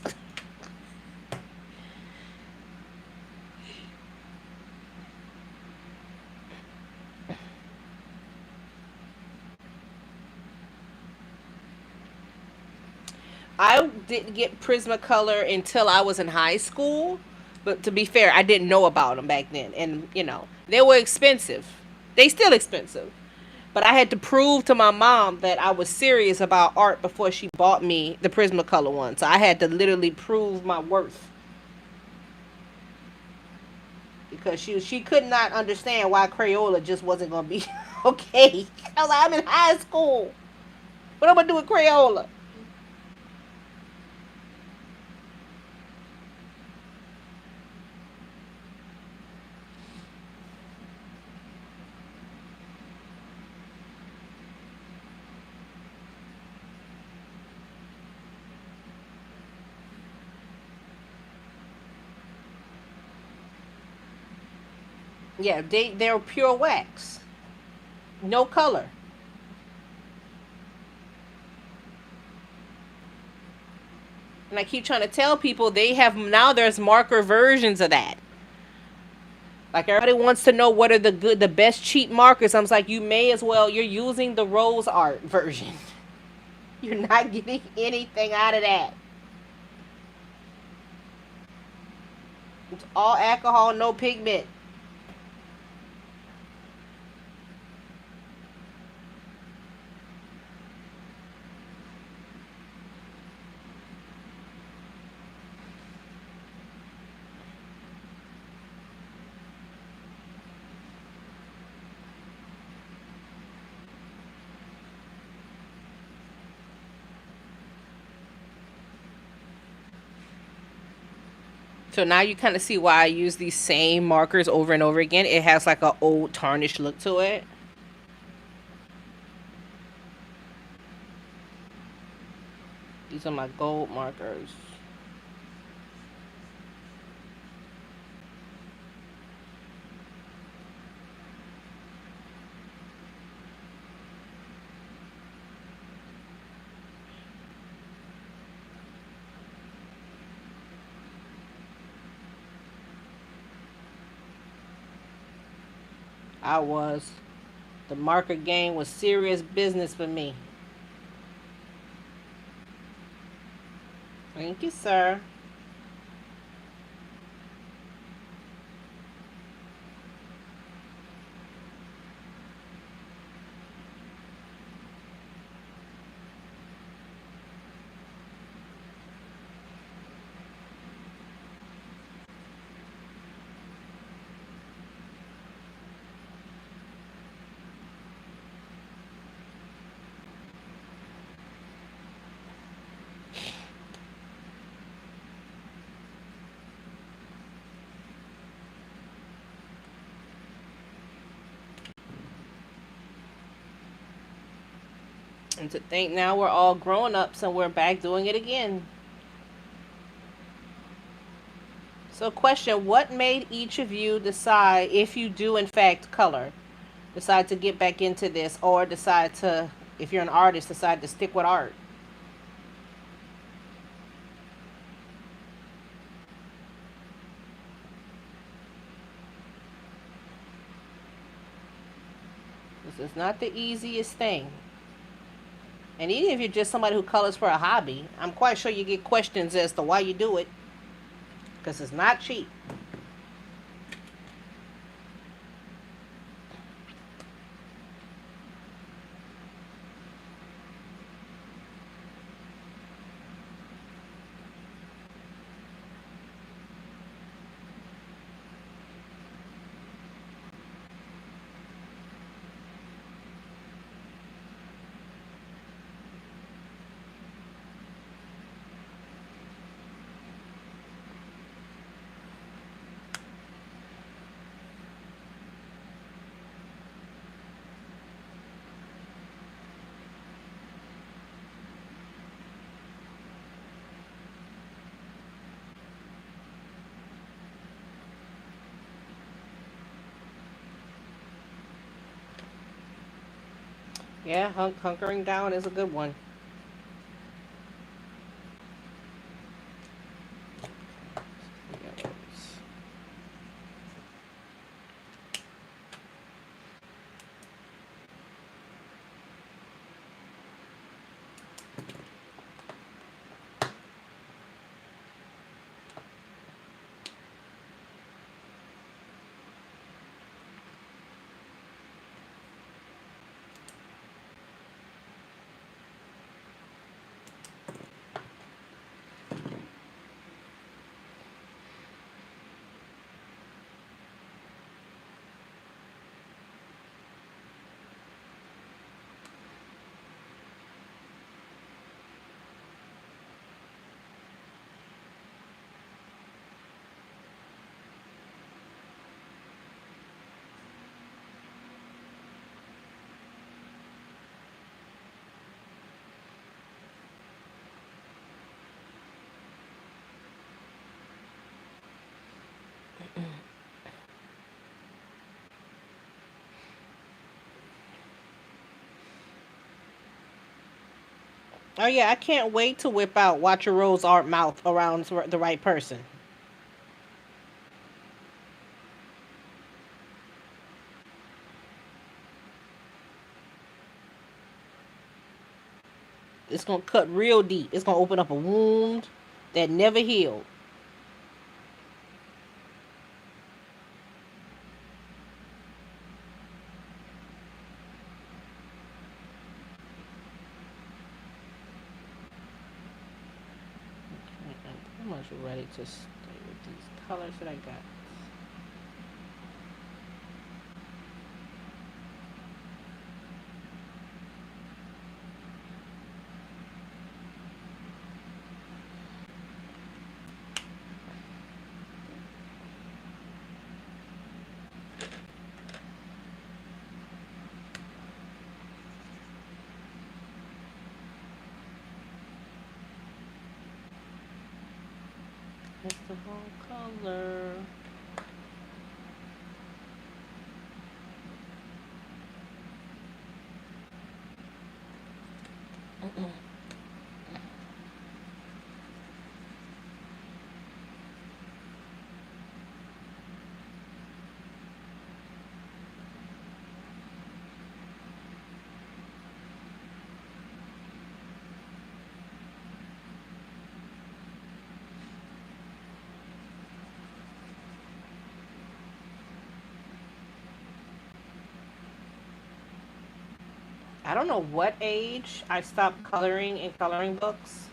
I didn't get Prismacolor until I was in high school. But to be fair, I didn't know about them back then. And, they were expensive. They still expensive. But I had to prove to my mom that I was serious about art before she bought me the Prismacolor one. So I had to literally prove my worth. Because she could not understand why Crayola just wasn't going to be okay. I was like, I'm in high school. What am I going to do with Crayola? Yeah, they're pure wax. No color. And I keep trying to tell people they have now there's marker versions of that. Like everybody wants to know what are the best cheap markers. I'm like, you may as well. You're using the rose art version. You're not getting anything out of that. It's all alcohol, no pigment. So now you kind of see why I use these same markers over and over again. It has like a old tarnished look to it. These are my gold markers. I was. The marker game was serious business for me. Thank you, sir. And to think now we're all grown ups and we're back doing it again. So, question: what made each of you decide, if you do in fact color, decide to get back into this, or decide to, if you're an artist, decide to stick with art? This is not the easiest thing. And even if you're just somebody who colors for a hobby, I'm quite sure you get questions as to why you do it, because it's not cheap. Yeah, hunkering down is a good one. Oh yeah, I can't wait to whip out Watch Your Rose art mouth around the right person. It's gonna cut real deep. It's gonna open up a wound that never healed. I'm pretty much ready to stay with these colors that I got. It's the wrong color. I don't know what age I stopped coloring in coloring books.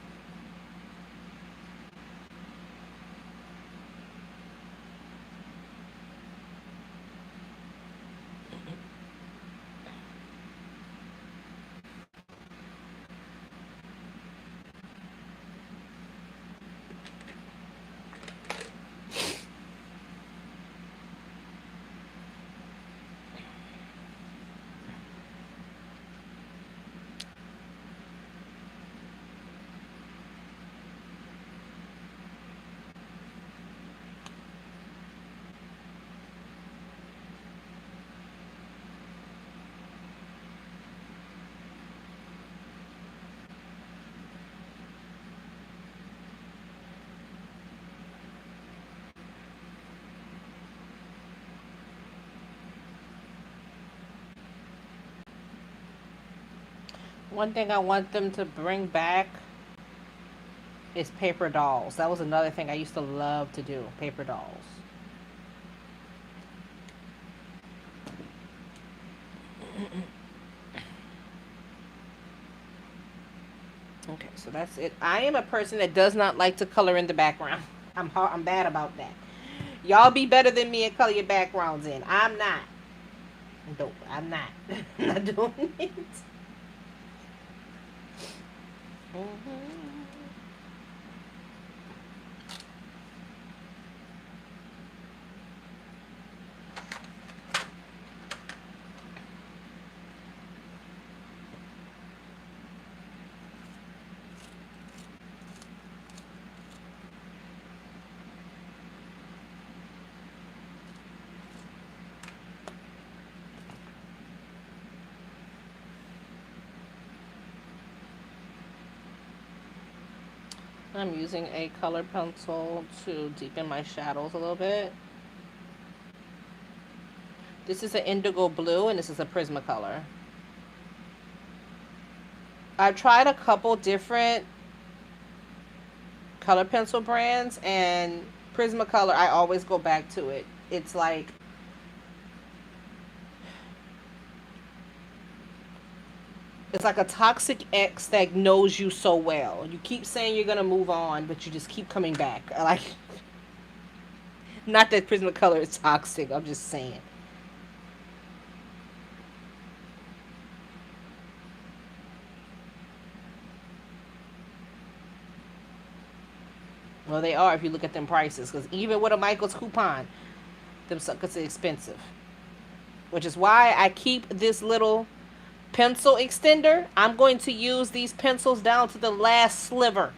One thing I want them to bring back is paper dolls. That was another thing I used to love to do. Paper dolls. Okay, so that's it. I am a person that does not like to color in the background. I'm bad about that. Y'all be better than me and color your backgrounds in. I'm not. Nope, I'm not. I'm not doing it. Mhm. I'm using a color pencil to deepen my shadows a little bit. This is an indigo blue and this is a Prismacolor. I've tried a couple different color pencil brands, and Prismacolor, I always go back to it. It's like a toxic ex that knows you so well. You keep saying you're gonna move on, but you just keep coming back. Like, not that Prismacolor is toxic. I'm just saying. Well, they are if you look at them prices. Because even with a Michael's coupon, them suckers are expensive. Which is why I keep this little pencil extender. I'm going to use these pencils down to the last sliver.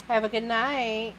Have a good night.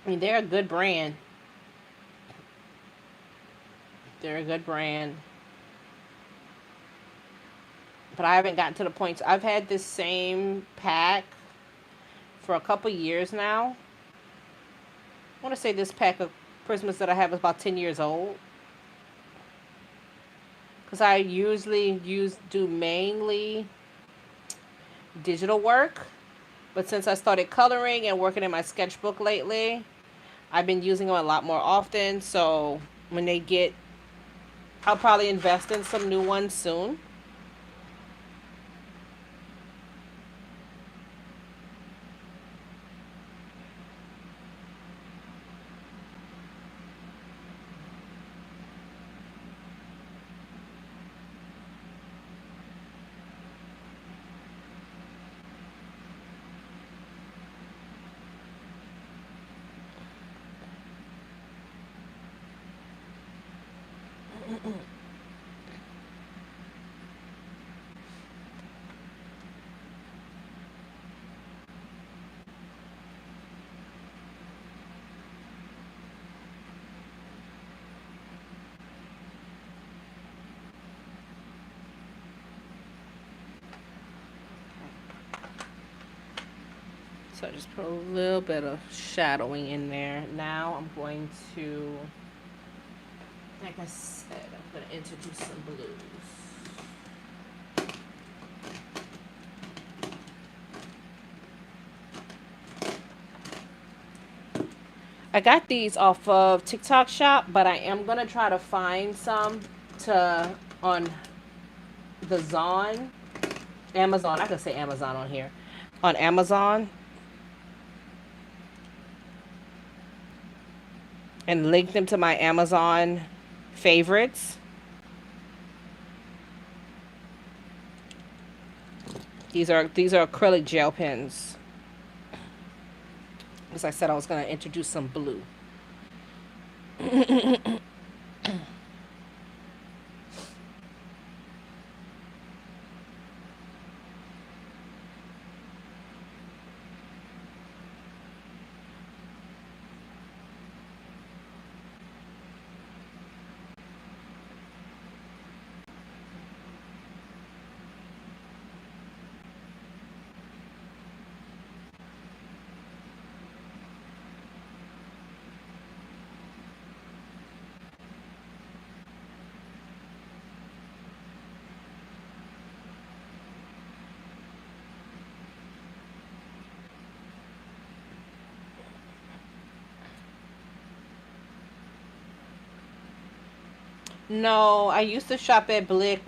I mean, they're a good brand. They're a good brand. But I haven't gotten to the point. I've had this same pack for a couple years now. I want to say this pack of Prismas that I have is about 10 years old. Because I usually do mainly digital work. But since I started coloring and working in my sketchbook lately, I've been using them a lot more often. So when they get, I'll probably invest in some new ones soon. So I just put a little bit of shadowing in there. Now I'm going to, like I said, I'm going to introduce some blues. I got these off of TikTok Shop, but I am going to try to find some to on the Amazon. I could say Amazon on here. On Amazon. And link them to my Amazon favorites. These are acrylic gel pens. As I said, I was going to introduce some blue. No, I used to shop at Blick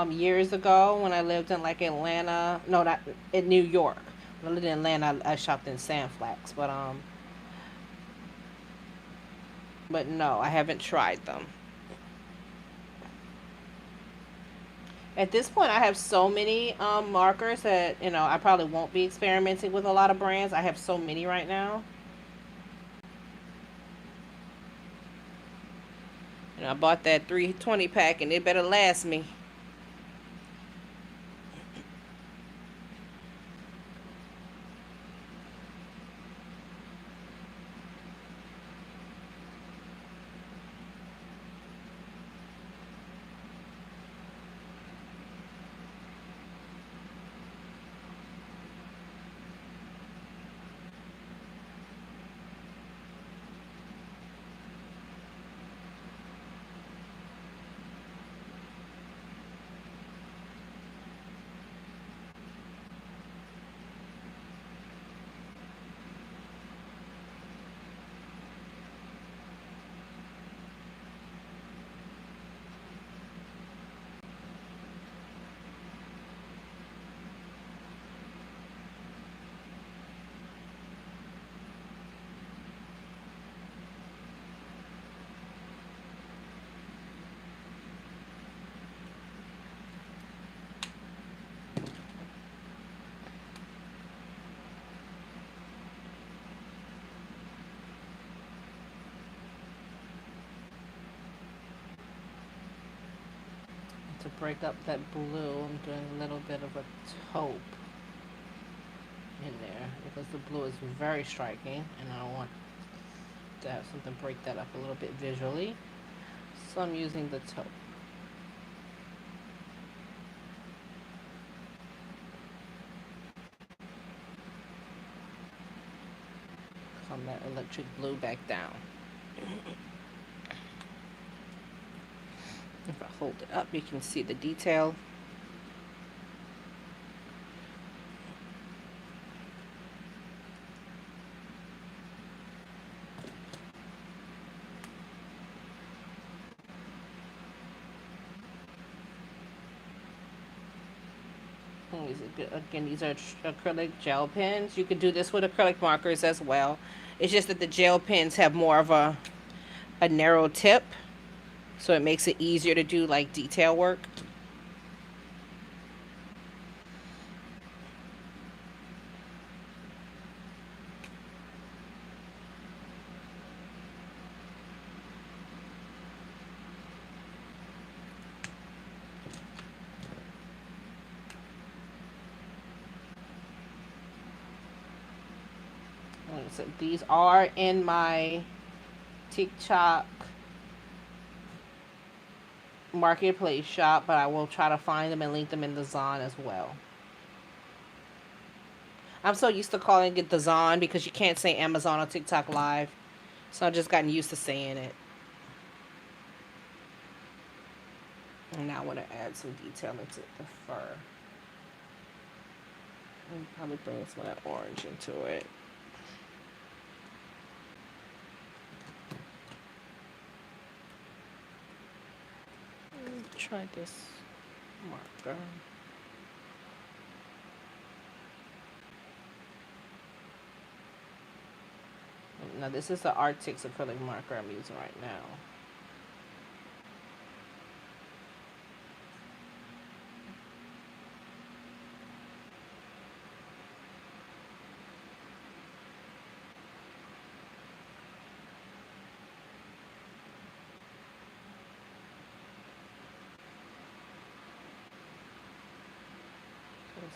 years ago when I lived in like Atlanta. No, not in New York. When I lived in Atlanta, I shopped in Sandflax, but no, I haven't tried them. At this point, I have so many markers that I probably won't be experimenting with a lot of brands. I have so many right now. I bought that 320 pack, and it better last me. To break up that blue, I'm doing a little bit of a taupe in there because the blue is very striking, and I want to have something break that up a little bit visually. So I'm using the taupe. Calm that electric blue back down. If I hold it up, you can see the detail. Again, these are acrylic gel pens. You could do this with acrylic markers as well. It's just that the gel pens have more of a narrow tip, so it makes it easier to do like detail work. So these are in my TikTok marketplace shop, but I will try to find them and link them in the Zon as well. I'm so used to calling it the Zon because you can't say Amazon on TikTok Live. So I've just gotten used to saying it. And now I want to add some detail into the fur. And probably bring some of that orange into it. Try this marker. Now this is the Artix acrylic marker I'm using right now.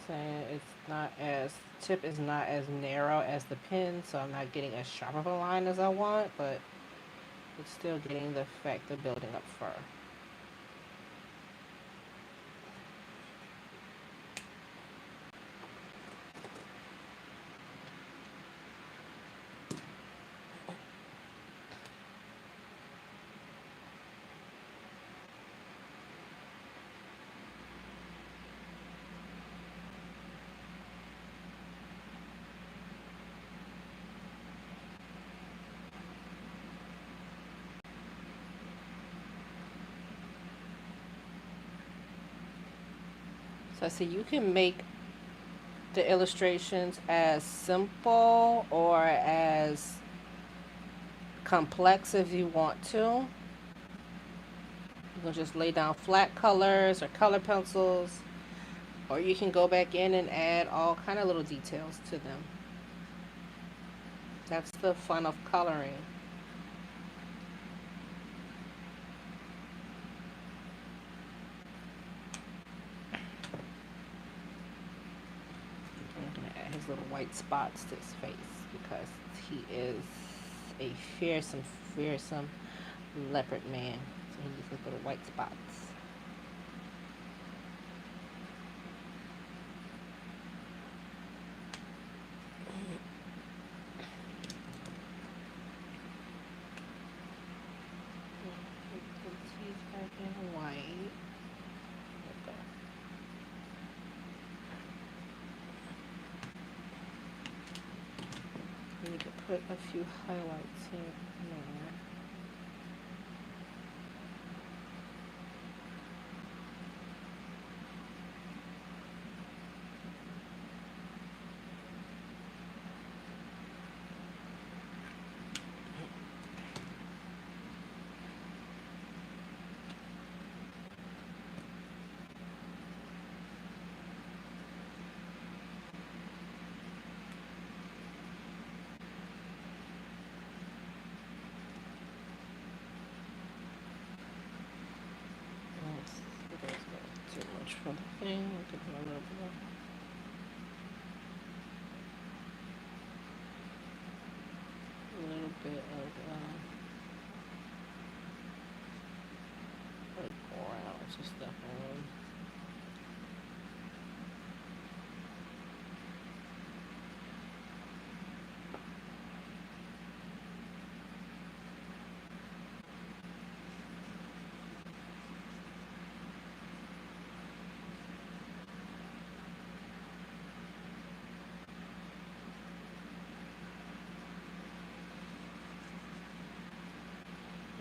Saying it's not as tip is not as narrow as the pen, so I'm not getting as sharp of a line as I want, but it's still getting the effect of building up fur. So I see you can make the illustrations as simple or as complex if you want to. You can just lay down flat colors or color pencils, or you can go back in and add all kind of little details to them. That's the fun of coloring. I'm going to add his little white spots to his face because he is a fearsome, fearsome leopard man. So he needs his little white spots. I need to put a few highlights here and there. Too much for the thing. I could put a little bit of like orange and stuff on.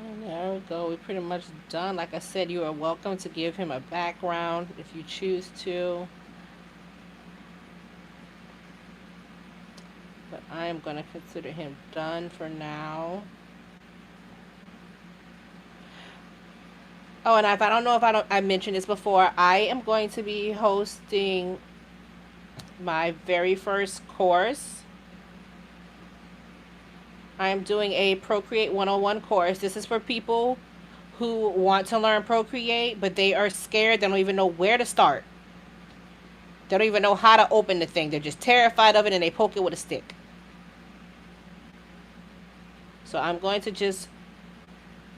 And there we go. We're pretty much done. Like I said, you are welcome to give him a background if you choose to. But I am going to consider him done for now. Oh, and if I don't know if I mentioned this before, I am going to be hosting my very first course. I am doing a Procreate 101 course. This is for people who want to learn Procreate, but they are scared. They don't even know where to start. They don't even know how to open the thing. They're just terrified of it and they poke it with a stick. So I'm going to just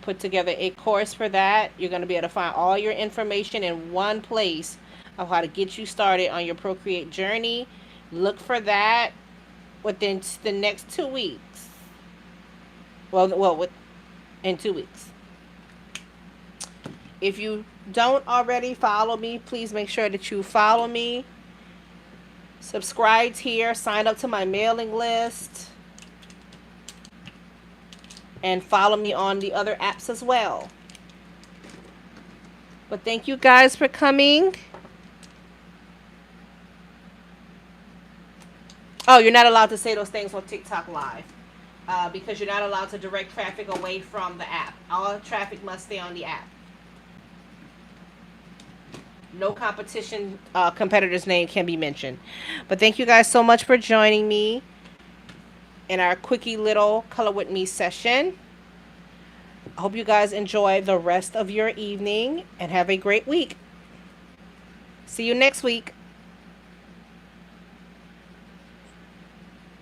put together a course for that. You're going to be able to find all your information in one place of how to get you started on your Procreate journey. Look for that within the next 2 weeks. In 2 weeks. If you don't already follow me, please make sure that you follow me. Subscribe here. Sign up to my mailing list. And follow me on the other apps as well. But thank you guys for coming. Oh, you're not allowed to say those things on TikTok Live. Because you're not allowed to direct traffic away from the app. All traffic must stay on the app. No competition competitor's name can be mentioned. But thank you guys so much for joining me in our quickie little Color With Me session. I hope you guys enjoy the rest of your evening and have a great week. See you next week.